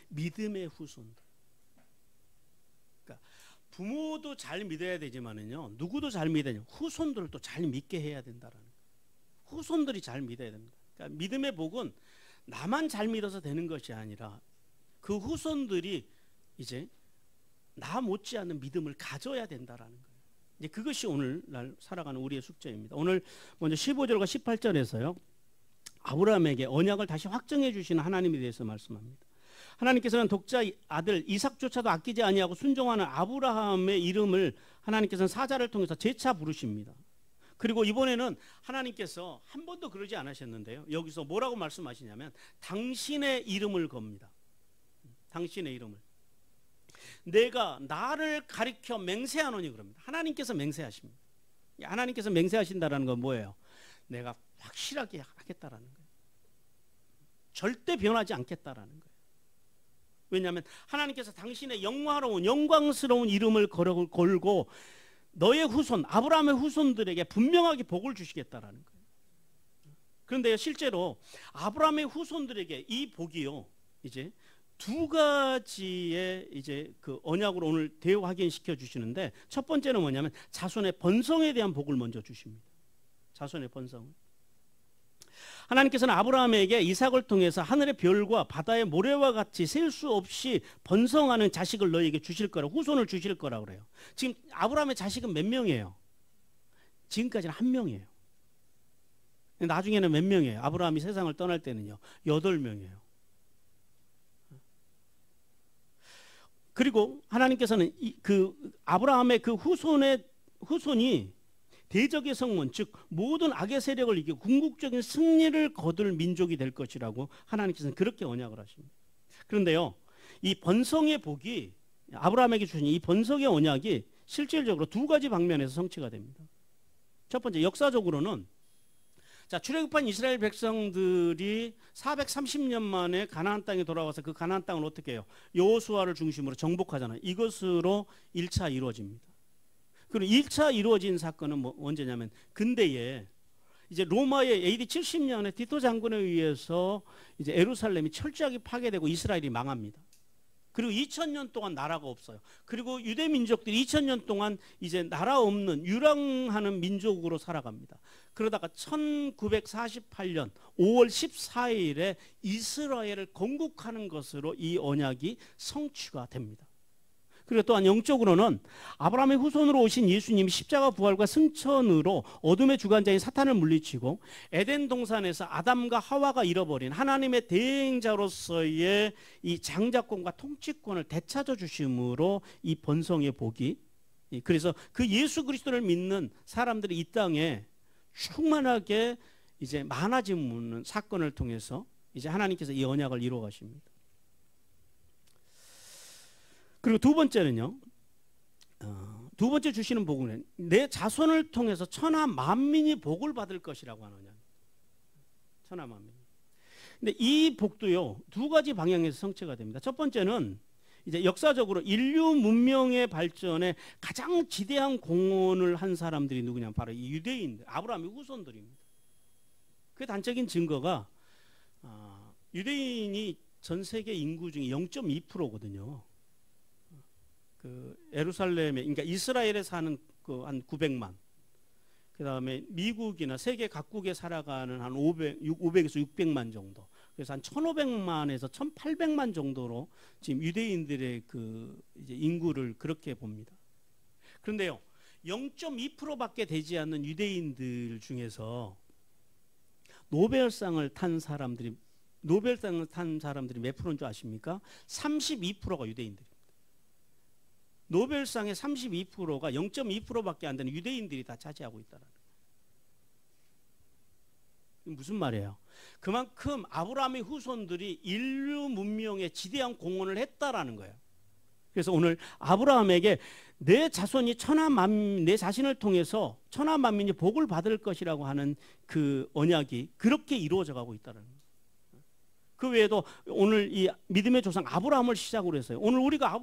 믿음의 후손들. 그러니까 부모도 잘 믿어야 되지만은요, 누구도 잘 믿어야 돼요. 후손들을 또 잘 믿게 해야 된다라는 거예요. 후손들이 잘 믿어야 됩니다. 그러니까 믿음의 복은 나만 잘 믿어서 되는 것이 아니라 그 후손들이 이제 나 못지않은 믿음을 가져야 된다라는 거예요. 이제 그것이 오늘날 살아가는 우리의 숙제입니다. 오늘 먼저 15절과 18절에서요. 아브라함에게 언약을 다시 확정해 주시는 하나님에 대해서 말씀합니다. 하나님께서는 독자 아들 이삭조차도 아끼지 아니하고 순종하는 아브라함의 이름을 하나님께서는 사자를 통해서 재차 부르십니다. 그리고 이번에는 하나님께서 한 번도 그러지 않으셨는데요. 여기서 뭐라고 말씀하시냐면 당신의 이름을 겁니다. 당신의 이름을. 내가 나를 가리켜 맹세하노니 그럽니다. 하나님께서 맹세하십니다. 하나님께서 맹세하신다는 건 뭐예요? 내가 확실하게 하겠다라는 거예요. 절대 변하지 않겠다라는 거예요. 왜냐하면 하나님께서 당신의 영광스러운 이름을 걸고 너의 후손, 아브라함의 후손들에게 분명하게 복을 주시겠다라는 거예요. 그런데 실제로 아브라함의 후손들에게 이 복이요, 이제 두 가지의 이제 그 언약으로 오늘 대확인시켜 주시는데, 첫 번째는 뭐냐면 자손의 번성에 대한 복을 먼저 주십니다. 자손의 번성. 하나님께서는 아브라함에게 이삭을 통해서 하늘의 별과 바다의 모래와 같이 셀 수 없이 번성하는 자식을 너에게 주실 거라, 후손을 주실 거라고 그래요. 지금 아브라함의 자식은 몇 명이에요? 지금까지는 한 명이에요. 나중에는 몇 명이에요? 아브라함이 세상을 떠날 때는요, 8명이에요. 그리고 하나님께서는 그 아브라함의 그 후손이 대적의 성문, 즉 모든 악의 세력을 이기고 궁극적인 승리를 거둘 민족이 될 것이라고 하나님께서는 그렇게 언약을 하십니다. 그런데요, 이 번성의 복이, 아브라함에게 주신 이 번성의 언약이 실질적으로 두 가지 방면에서 성취가 됩니다. 첫 번째, 역사적으로는 출애굽한 이스라엘 백성들이 430년 만에 가나안 땅에 돌아와서 그 가나안 땅을 어떻게 해요? 여호수아를 중심으로 정복하잖아요. 이것으로 1차 이루어집니다. 그리고 1차 이루어진 사건은 언제냐면 근대에 이제 로마의 AD 70년에 티토 장군에 의해서 이제 예루살렘이 철저하게 파괴되고 이스라엘이 망합니다. 그리고 2000년 동안 나라가 없어요. 그리고 유대 민족들이 2000년 동안 이제 나라 없는 유랑하는 민족으로 살아갑니다. 그러다가 1948년 5월 14일에 이스라엘을 건국하는 것으로 이 언약이 성취가 됩니다. 그리고 또한 영적으로는 아브라함의 후손으로 오신 예수님이 십자가 부활과 승천으로 어둠의 주관자인 사탄을 물리치고 에덴 동산에서 아담과 하와가 잃어버린 하나님의 대행자로서의 이 장자권과 통치권을 되찾아 주심으로 이 번성의 복이, 그래서 그 예수 그리스도를 믿는 사람들이 이 땅에 충만하게 이제 많아지는 사건을 통해서 이제 하나님께서 이 언약을 이루어 가십니다. 그리고 두 번째는요, 두 번째 주시는 복은 내 자손을 통해서 천하 만민이 복을 받을 것이라고 하느냐. 천하 만민. 근데 이 복도요, 두 가지 방향에서 성취가 됩니다. 첫 번째는 이제 역사적으로 인류 문명의 발전에 가장 지대한 공헌을 한 사람들이 누구냐? 바로 이 유대인들, 아브라함의 후손들입니다. 그 단적인 증거가 유대인이 전 세계 인구 중에 0.2%거든요. 그 예루살렘에, 그러니까 이스라엘에 사는 그 한 900만, 그 다음에 미국이나 세계 각국에 살아가는 한 500에서 600만 정도, 그래서 한 1,500만에서 1,800만 정도로 지금 유대인들의 그 이제 인구를 그렇게 봅니다. 그런데요, 0.2%밖에 되지 않는 유대인들 중에서 노벨상을 탄 사람들이 몇 프로인 줄 아십니까? 32%가 유대인들입니다. 노벨상의 32%가 0.2%밖에 안 되는 유대인들이 다 차지하고 있다는 거예요. 무슨 말이에요? 그만큼 아브라함의 후손들이 인류 문명에 지대한 공헌을 했다라는 거예요. 그래서 오늘 아브라함에게 내 자손이 내 자신을 통해서 천하 만민이 복을 받을 것이라고 하는 그 언약이 그렇게 이루어져 가고 있다는 거예요. 그 외에도 오늘 이 믿음의 조상 아브라함을 시작으로 했어요. 오늘 우리가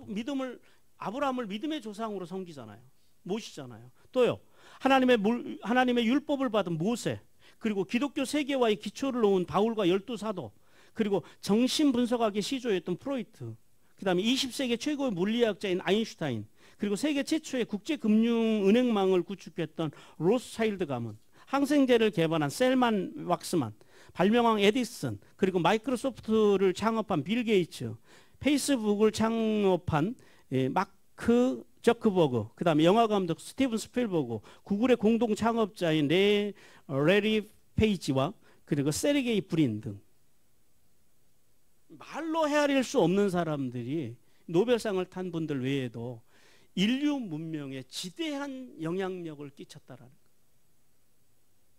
아브라함을 믿음의 조상으로 섬기잖아요. 모시잖아요. 또요, 하나님의 율법을 받은 모세, 그리고 기독교 세계화의 기초를 놓은 바울과 12사도, 그리고 정신분석학의 시조였던 프로이트, 그 다음에 20세기 최고의 물리학자인 아인슈타인, 그리고 세계 최초의 국제금융은행망을 구축했던 로스차일드 가문, 항생제를 개발한 셀만 왁스만, 발명왕 에디슨, 그리고 마이크로소프트를 창업한 빌 게이츠, 페이스북을 창업한 마크 저크버그, 그 다음에 영화감독 스티븐 스필버그, 구글의 공동 창업자인 레리 페이지와 그리고 세르게이 브린 등 말로 헤아릴 수 없는 사람들이 노벨상을 탄 분들 외에도 인류 문명에 지대한 영향력을 끼쳤다라는 거예요.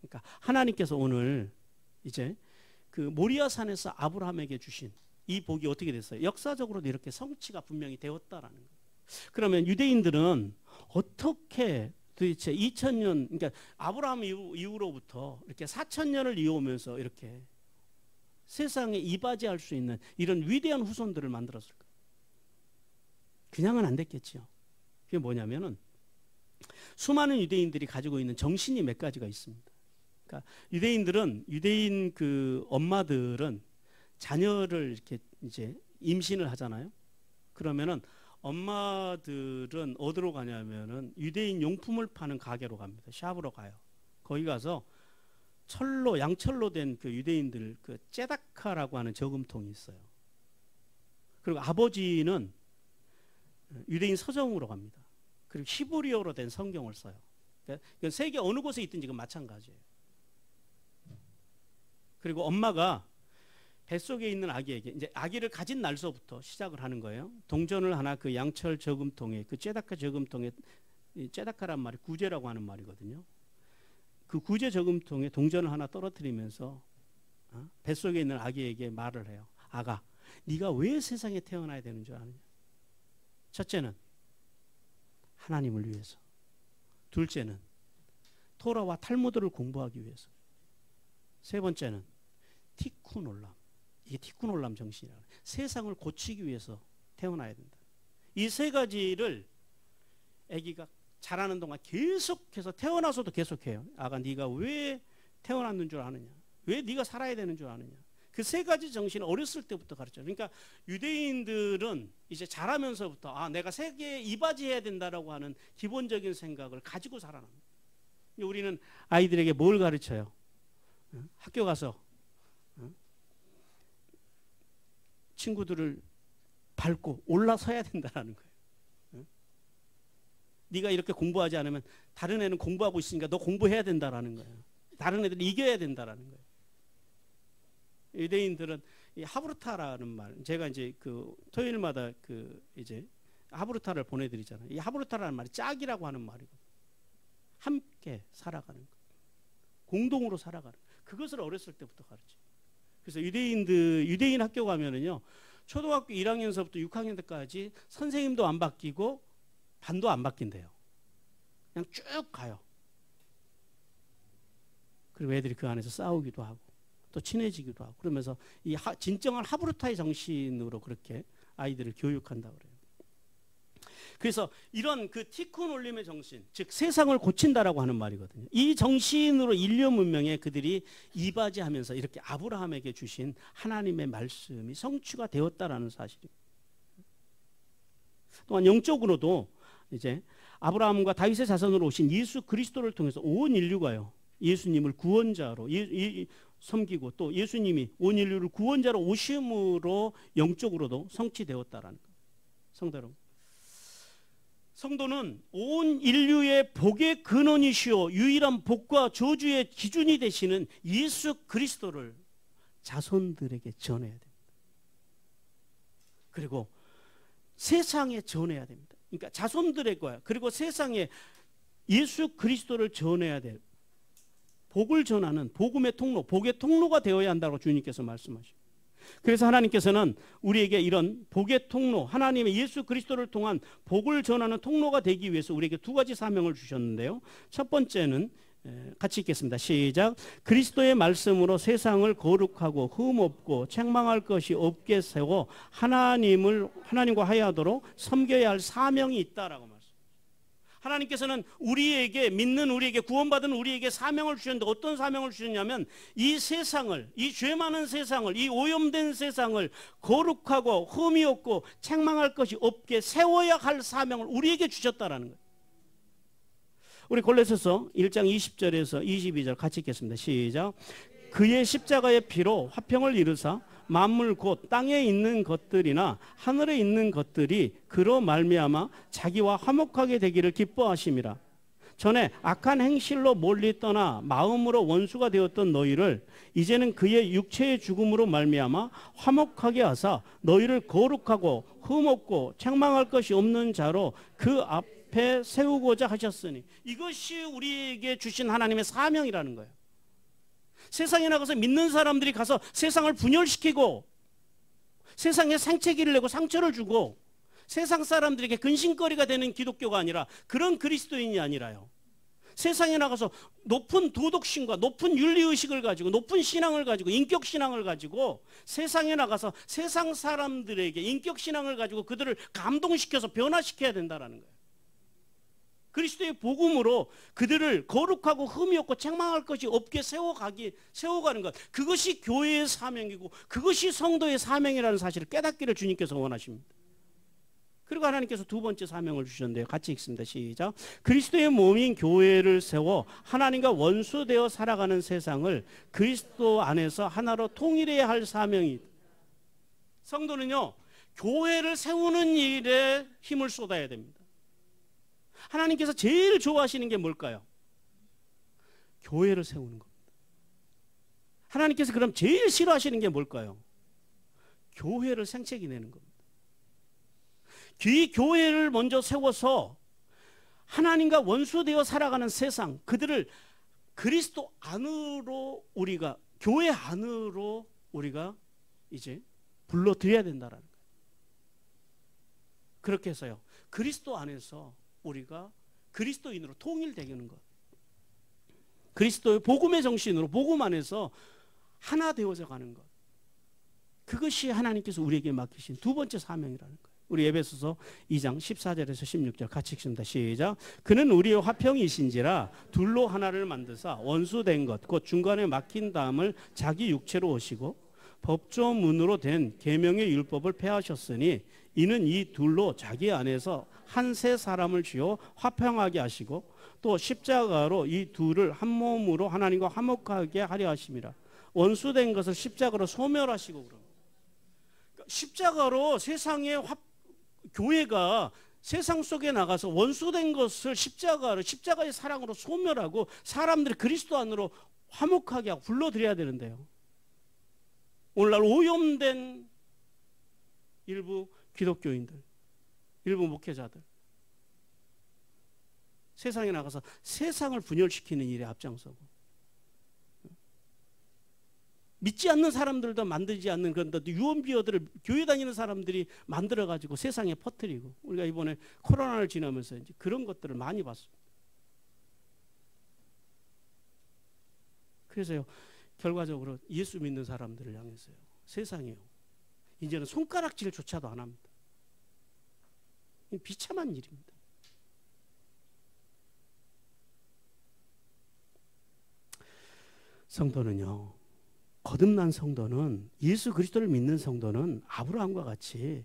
그러니까 하나님께서 오늘 이제 그 모리아 산에서 아브라함에게 주신 이 복이 어떻게 됐어요? 역사적으로도 이렇게 성취가 분명히 되었다라는 거예요. 그러면 유대인들은 어떻게 도대체 2000년, 그러니까 아브라함 이후로부터 이렇게 4000년을 이어오면서 이렇게 세상에 이바지할 수 있는 이런 위대한 후손들을 만들었을까? 그냥은 안 됐겠죠. 그게 뭐냐면은 수많은 유대인들이 가지고 있는 정신이 몇 가지가 있습니다. 그러니까 유대인 그 엄마들은 자녀를 이렇게 이제 임신을 하잖아요. 그러면은 엄마들은 어디로 가냐면은 유대인 용품을 파는 가게로 갑니다. 샵으로 가요. 거기 가서 양철로 된 그 유대인들 그 째다카라고 하는 저금통이 있어요. 그리고 아버지는 유대인 서점으로 갑니다. 그리고 히브리어로 된 성경을 써요. 그러니까 세계 어느 곳에 있든지 그건 마찬가지예요. 그리고 엄마가 뱃속에 있는 아기에게, 이제 아기를 가진 날서부터 시작을 하는 거예요. 동전을 하나 그 양철 저금통에, 그 째다카 저금통에, 째다카란 말이 구제라고 하는 말이거든요. 그 구제 저금통에 동전을 하나 떨어뜨리면서 뱃속에 있는 아기에게 말을 해요. 아가, 네가 왜 세상에 태어나야 되는 줄 아느냐? 첫째는 하나님을 위해서, 둘째는 토라와 탈무드를 공부하기 위해서, 세 번째는 티쿤 올람, 이게 티쿤 올람 정신이라고, 세상을 고치기 위해서 태어나야 된다. 이 세 가지를 아기가 자라는 동안 계속해서 태어나서도 계속해요. 아가, 네가 왜 태어났는 줄 아느냐? 왜 네가 살아야 되는 줄 아느냐? 그 세 가지 정신을 어렸을 때부터 가르쳐요. 그러니까 유대인들은 이제 자라면서부터 내가 세계에 이바지해야 된다라고 하는 기본적인 생각을 가지고 살아납니다. 우리는 아이들에게 뭘 가르쳐요? 학교 가서 친구들을 밟고 올라서야 된다라는 거예요. 네가 이렇게 공부하지 않으면 다른 애는 공부하고 있으니까 너 공부해야 된다라는 거예요. 다른 애들은 이겨야 된다라는 거예요. 유대인들은 이 하브르타라는 말, 제가 이제 그 토요일마다 그 이제 하브르타를 보내드리잖아요. 이 하브르타라는 말이 짝이라고 하는 말이거든요. 함께 살아가는 것, 공동으로 살아가는 것. 그것을 어렸을 때부터 가르쳐요. 그래서 유대인 학교 가면은요, 초등학교 1학년서부터 6학년 때까지 선생님도 안 바뀌고 반도 안 바뀐대요. 그냥 쭉 가요. 그리고 애들이 그 안에서 싸우기도 하고 또 친해지기도 하고, 그러면서 이 진정한 하브르타의 정신으로 그렇게 아이들을 교육한다고 그래요. 그래서 이런 그 티쿤 올림의 정신, 즉 세상을 고친다라고 하는 말이거든요. 이 정신으로 인류 문명에 그들이 이바지하면서 이렇게 아브라함에게 주신 하나님의 말씀이 성취가 되었다라는 사실입니다. 또한 영적으로도 이제 아브라함과 다윗의 자손으로 오신 예수 그리스도를 통해서 온 인류가요, 예수님을 구원자로 섬기고 또 예수님이 온 인류를 구원자로 오심으로 영적으로도 성취되었다라는 거예요. 성도 여러분, 성도는 온 인류의 복의 근원이시오 유일한 복과 저주의 기준이 되시는 예수 그리스도를 자손들에게 전해야 됩니다. 그리고 세상에 전해야 됩니다. 그러니까 자손들에게, 그리고 세상에 예수 그리스도를 전해야 돼요. 복을 전하는 복음의 통로, 복의 통로가 되어야 한다고 주님께서 말씀하십니다. 그래서 하나님께서는 우리에게 이런 복의 통로, 하나님의 예수 그리스도를 통한 복을 전하는 통로가 되기 위해서 우리에게 두 가지 사명을 주셨는데요. 첫 번째는 같이 읽겠습니다. 시작. 그리스도의 말씀으로 세상을 거룩하고 흠없고 책망할 것이 없게 세워 하나님과 화해하도록 섬겨야 할 사명이 있다라고 말씀합니다. 하나님께서는 우리에게, 믿는 우리에게, 구원받은 우리에게 사명을 주셨는데 어떤 사명을 주셨냐면 이 세상을, 이 죄 많은 세상을, 이 오염된 세상을 거룩하고 흠이 없고 책망할 것이 없게 세워야 할 사명을 우리에게 주셨다라는 거예요. 우리 골로새서 1장 20절에서 22절 같이 읽겠습니다. 시작. 그의 십자가의 피로 화평을 이루사 만물 곧 땅에 있는 것들이나 하늘에 있는 것들이 그로 말미암아 자기와 화목하게 되기를 기뻐하심이라. 전에 악한 행실로 멀리 떠나 마음으로 원수가 되었던 너희를 이제는 그의 육체의 죽음으로 말미암아 화목하게 하사 너희를 거룩하고 흠없고 책망할 것이 없는 자로 그 앞에 세우고자 하셨으니, 이것이 우리에게 주신 하나님의 사명이라는 거예요. 세상에 나가서 믿는 사람들이 가서 세상을 분열시키고 세상에 상처기를 내고 상처를 주고 세상 사람들에게 근심거리가 되는 기독교가 아니라, 그런 그리스도인이 아니라요, 세상에 나가서 높은 도덕심과 높은 윤리의식을 가지고 높은 신앙을 가지고 인격신앙을 가지고 세상에 나가서 세상 사람들에게 인격신앙을 가지고 그들을 감동시켜서 변화시켜야 된다는 거예요. 그리스도의 복음으로 그들을 거룩하고 흠이 없고 책망할 것이 없게 세워가는 것, 그것이 교회의 사명이고 그것이 성도의 사명이라는 사실을 깨닫기를 주님께서 원하십니다. 그리고 하나님께서 두 번째 사명을 주셨는데요. 같이 읽습니다. 시작. 그리스도의 몸인 교회를 세워 하나님과 원수되어 살아가는 세상을 그리스도 안에서 하나로 통일해야 할 사명이. 성도는요, 교회를 세우는 일에 힘을 쏟아야 됩니다. 하나님께서 제일 좋아하시는 게 뭘까요? 교회를 세우는 겁니다. 하나님께서 그럼 제일 싫어하시는 게 뭘까요? 교회를 생채기 내는 겁니다. 이 교회를 먼저 세워서 하나님과 원수되어 살아가는 세상, 그들을 그리스도 안으로, 우리가 교회 안으로 우리가 이제 불러들여야 된다는 거예요. 그렇게 해서요, 그리스도 안에서 우리가 그리스도인으로 통일되는 것, 그리스도의 복음의 정신으로 복음 안에서 하나 되어져 가는 것, 그것이 하나님께서 우리에게 맡기신 두 번째 사명이라는 거예요. 우리 에베소서 2장 14절에서 16절 같이 읽습니다. 시작. 그는 우리의 화평이신지라 둘로 하나를 만드사 원수된 것 곧 중간에 막힌 담을 자기 육체로 오시고 법조문으로 된 계명의 율법을 폐하셨으니 이는 이 둘로 자기 안에서 한 세 사람을 지어 화평하게 하시고 또 십자가로 이 둘을 한 몸으로 하나님과 화목하게 하려 하심이라. 원수된 것을 십자가로 소멸하시고, 그럽니다. 십자가로 세상의 교회가 세상 속에 나가서 원수된 것을 십자가의 사랑으로 소멸하고 사람들이 그리스도 안으로 화목하게 하고 불러들여야 되는데요, 오늘날 오염된 일부 기독교인들, 일부 목회자들, 세상에 나가서 세상을 분열시키는 일에 앞장서고 믿지 않는 사람들도 만들지 않는 그런 유언비어들을 교회 다니는 사람들이 만들어가지고 세상에 퍼뜨리고, 우리가 이번에 코로나를 지나면서 이제 그런 것들을 많이 봤습니다. 그래서요, 결과적으로 예수 믿는 사람들을 향해서요, 세상이요, 이제는 손가락질조차도 안 합니다. 비참한 일입니다. 성도는요, 거듭난 성도는, 예수 그리스도를 믿는 성도는 아브라함과 같이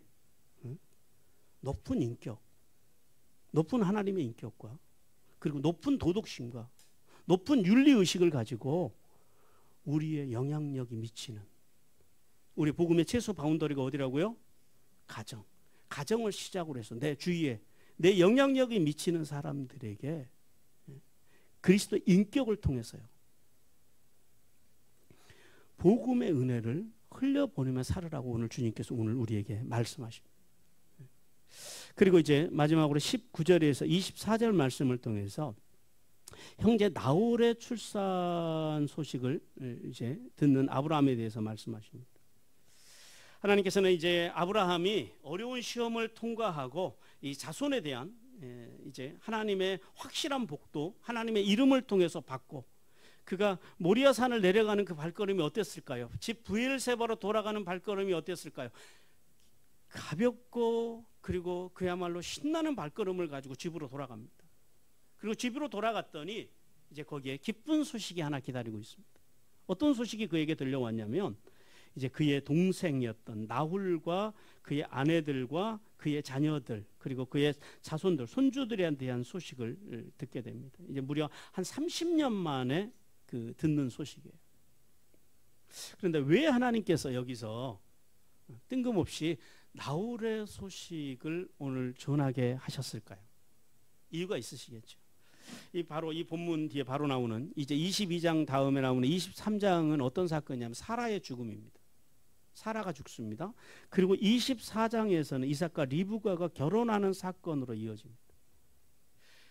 높은 인격, 높은 하나님의 인격과 그리고 높은 도덕심과 높은 윤리의식을 가지고 우리의 영향력이 미치는, 우리 복음의 최소 바운더리가 어디라고요? 가정을 시작으로 해서 내 주위에 내 영향력이 미치는 사람들에게 그리스도 인격을 통해서요, 복음의 은혜를 흘려보내며 살으라고 오늘 주님께서 오늘 우리에게 말씀하십니다. 그리고 이제 마지막으로 19절에서 24절 말씀을 통해서 형제 나홀의 출산 소식을 이제 듣는 아브라함에 대해서 말씀하십니다. 하나님께서는 이제 아브라함이 어려운 시험을 통과하고 이 자손에 대한 이제 하나님의 확실한 복도, 하나님의 이름을 통해서 받고, 그가 모리아 산을 내려가는 그 발걸음이 어땠을까요? 집 브엘세바로 돌아가는 발걸음이 어땠을까요? 가볍고 그리고 그야말로 신나는 발걸음을 가지고 집으로 돌아갑니다. 그리고 집으로 돌아갔더니 이제 거기에 기쁜 소식이 하나 기다리고 있습니다. 어떤 소식이 그에게 들려왔냐면 이제 그의 동생이었던 나홀과 그의 아내들과 그의 자녀들 그리고 그의 자손들 손주들에 대한 소식을 듣게 됩니다. 이제 무려 한 30년 만에 그 듣는 소식이에요. 그런데 왜 하나님께서 여기서 뜬금없이 나홀의 소식을 오늘 전하게 하셨을까요? 이유가 있으시겠죠. 바로 이 본문 뒤에 바로 나오는 이제 22장 다음에 나오는 23장은 어떤 사건이냐면 사라의 죽음입니다. 사라가 죽습니다. 그리고 24장에서는 이삭과 리브가가 결혼하는 사건으로 이어집니다.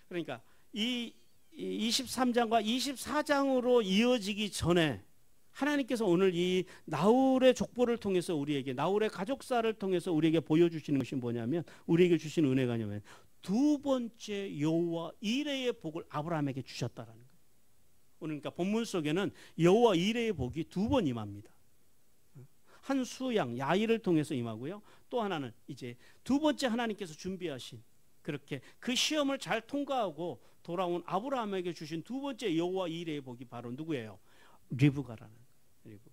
그러니까 이 23장과 24장으로 이어지기 전에 하나님께서 오늘 이 나홀의 족보를 통해서 우리에게 나홀의 가족사를 통해서 우리에게 보여주시는 것이 뭐냐면 우리에게 주신 은혜가 뭐냐면 두 번째 여호와 이레의 복을 아브라함에게 주셨다라는 거예요. 오늘 그러니까 본문 속에는 여호와 이레의 복이 두 번 임합니다. 한 수양 야일을 통해서 임하고요. 또 하나는 이제 두 번째 하나님께서 준비하신 그렇게 그 시험을 잘 통과하고 돌아온 아브라함에게 주신 두 번째 여호와 이레의 복이 바로 누구예요? 리브가라는 리브가.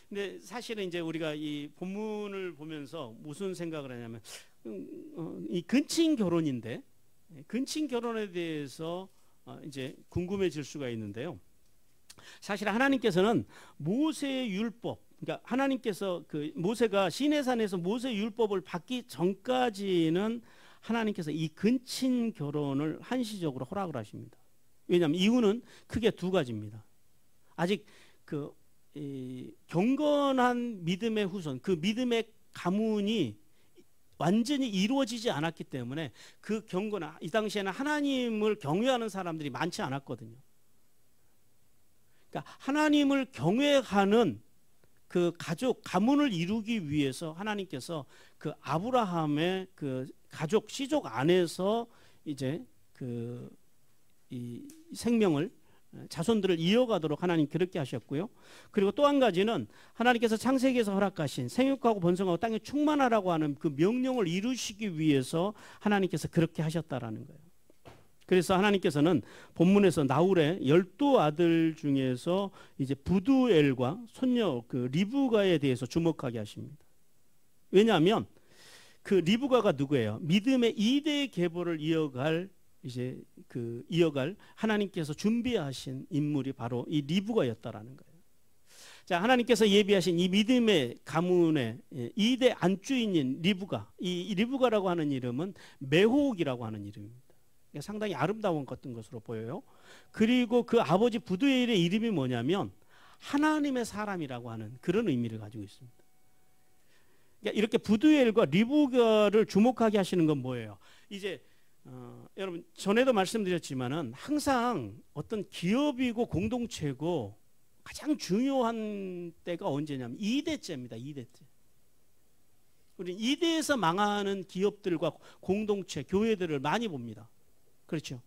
근데 사실은 이제 우리가 이 본문을 보면서 무슨 생각을 하냐면 이 근친 결혼인데 근친 결혼에 대해서 이제 궁금해질 수가 있는데요. 사실 하나님께서는 모세의 율법, 그러니까 하나님께서 그 모세가 시내산에서 모세의 율법을 받기 전까지는 하나님께서 이 근친 결혼을 한시적으로 허락을 하십니다. 왜냐하면 이유는 크게 두 가지입니다. 아직 그 경건한 믿음의 후손, 그 믿음의 가문이 완전히 이루어지지 않았기 때문에 그 경건한 이 당시에는 하나님을 경외하는 사람들이 많지 않았거든요. 그러니까 하나님을 경외하는 그 가족 가문을 이루기 위해서 하나님께서 그 아브라함의 그 가족 시족 안에서 이제 그 이 생명을 자손들을 이어가도록 하나님 그렇게 하셨고요. 그리고 또 한 가지는 하나님께서 창세기에서 허락하신 생육하고 번성하고 땅에 충만하라고 하는 그 명령을 이루시기 위해서 하나님께서 그렇게 하셨다라는 거예요. 그래서 하나님께서는 본문에서 나홀의 12아들 중에서 이제 부두엘과 손녀 그 리브가에 대해서 주목하게 하십니다. 왜냐하면 그 리브가가 누구예요? 믿음의 2대 계보를 이어갈 하나님께서 준비하신 인물이 바로 이 리브가였다라는 거예요. 자, 하나님께서 예비하신 이 믿음의 가문의 2대 안주인인 리브가, 이 리브가라고 하는 이름은 메호옥이라고 하는 이름입니다. 상당히 아름다운 것으로 보여요. 그리고 그 아버지 부두엘의 이름이 뭐냐면 하나님의 사람이라고 하는 그런 의미를 가지고 있습니다. 그러니까 이렇게 부두엘과 리브가를 주목하게 하시는 건 뭐예요? 이제 여러분 전에도 말씀드렸지만은 항상 어떤 기업이고 공동체고 가장 중요한 때가 언제냐면 2대째입니다. 2대째. 우리 2대에서 망하는 기업들과 공동체, 교회들을 많이 봅니다. 그렇죠.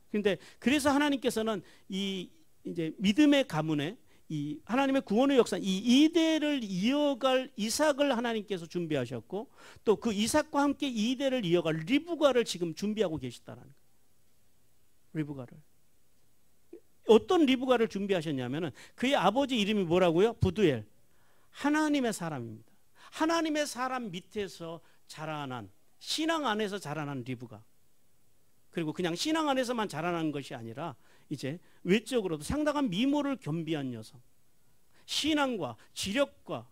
그런데 그래서 하나님께서는 이 이제 믿음의 가문에 이 하나님의 구원의 역사 이 2대를 이어갈 이삭을 하나님께서 준비하셨고 또 그 이삭과 함께 2대를 이어갈 리브가를 지금 준비하고 계시다라는 거예요. 리브가를. 어떤 리브가를 준비하셨냐면은 그의 아버지 이름이 뭐라고요? 부두엘. 하나님의 사람입니다. 하나님의 사람 밑에서 자라난 신앙 안에서 자라난 리브가. 그리고 그냥 신앙 안에서만 자라난 것이 아니라 이제 외적으로도 상당한 미모를 겸비한 여성, 신앙과 지력과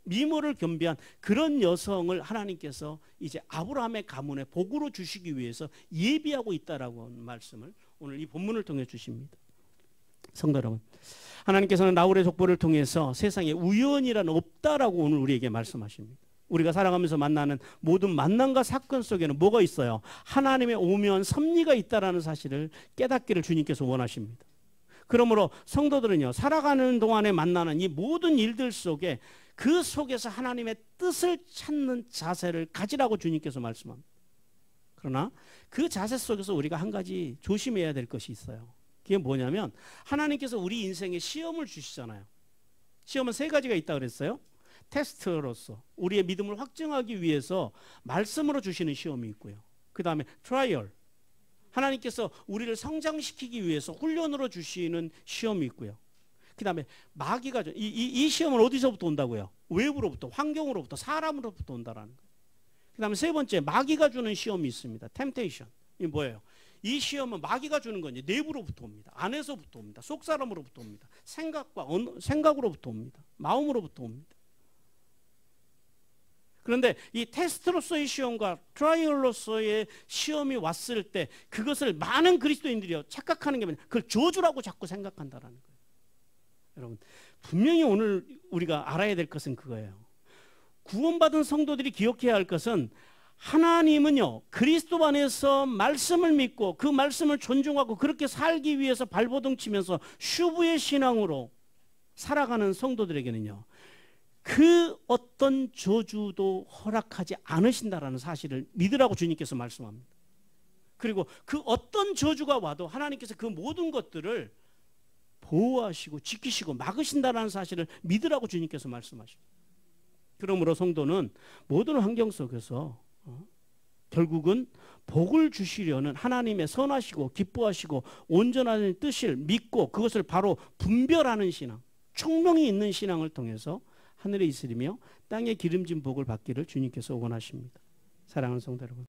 미모를 겸비한 그런 여성을 하나님께서 이제 아브라함의 가문에 복으로 주시기 위해서 예비하고 있다라고 하는 말씀을 오늘 이 본문을 통해 주십니다. 성도 여러분, 하나님께서는 나홀의 족보를 통해서 세상에 우연이란 없다라고 오늘 우리에게 말씀하십니다. 우리가 살아가면서 만나는 모든 만남과 사건 속에는 뭐가 있어요? 하나님의 오묘한 섭리가 있다라는 사실을 깨닫기를 주님께서 원하십니다. 그러므로 성도들은요, 살아가는 동안에 만나는 이 모든 일들 속에 그 속에서 하나님의 뜻을 찾는 자세를 가지라고 주님께서 말씀합니다. 그러나 그 자세 속에서 우리가 한 가지 조심해야 될 것이 있어요. 그게 뭐냐면 하나님께서 우리 인생에 시험을 주시잖아요. 시험은 세 가지가 있다고 그랬어요. 테스트로서 우리의 믿음을 확증하기 위해서 말씀으로 주시는 시험이 있고요. 그 다음에 트라이얼. 하나님께서 우리를 성장시키기 위해서 훈련으로 주시는 시험이 있고요. 그 다음에 마귀가 이 시험은 어디서부터 온다고요? 외부로부터, 환경으로부터, 사람으로부터 온다라는 거예요. 그 다음에 세 번째, 마귀가 주는 시험이 있습니다. 템테이션. 이 뭐예요? 이 시험은 마귀가 주는 건 내부로부터 옵니다. 안에서부터 옵니다. 속사람으로부터 옵니다. 생각으로부터 옵니다. 마음으로부터 옵니다. 그런데 이 테스트로서의 시험과 트라이얼로서의 시험이 왔을 때 그것을 많은 그리스도인들이 착각하는 게 뭐냐? 그걸 저주라고 자꾸 생각한다라는 거예요. 여러분, 분명히 오늘 우리가 알아야 될 것은 그거예요. 구원받은 성도들이 기억해야 할 것은 하나님은요, 그리스도 안에서 말씀을 믿고 그 말씀을 존중하고 그렇게 살기 위해서 발버둥 치면서 슈브의 신앙으로 살아가는 성도들에게는요, 그 어떤 저주도 허락하지 않으신다라는 사실을 믿으라고 주님께서 말씀합니다. 그리고 그 어떤 저주가 와도 하나님께서 그 모든 것들을 보호하시고 지키시고 막으신다라는 사실을 믿으라고 주님께서 말씀하십니다. 그러므로 성도는 모든 환경 속에서 결국은 복을 주시려는 하나님의 선하시고 기뻐하시고 온전한 뜻을 믿고 그것을 바로 분별하는 신앙, 총명이 있는 신앙을 통해서 하늘에 있으리며 땅에 기름진 복을 받기를 주님께서 원하십니다. 사랑하는 성도 여러분,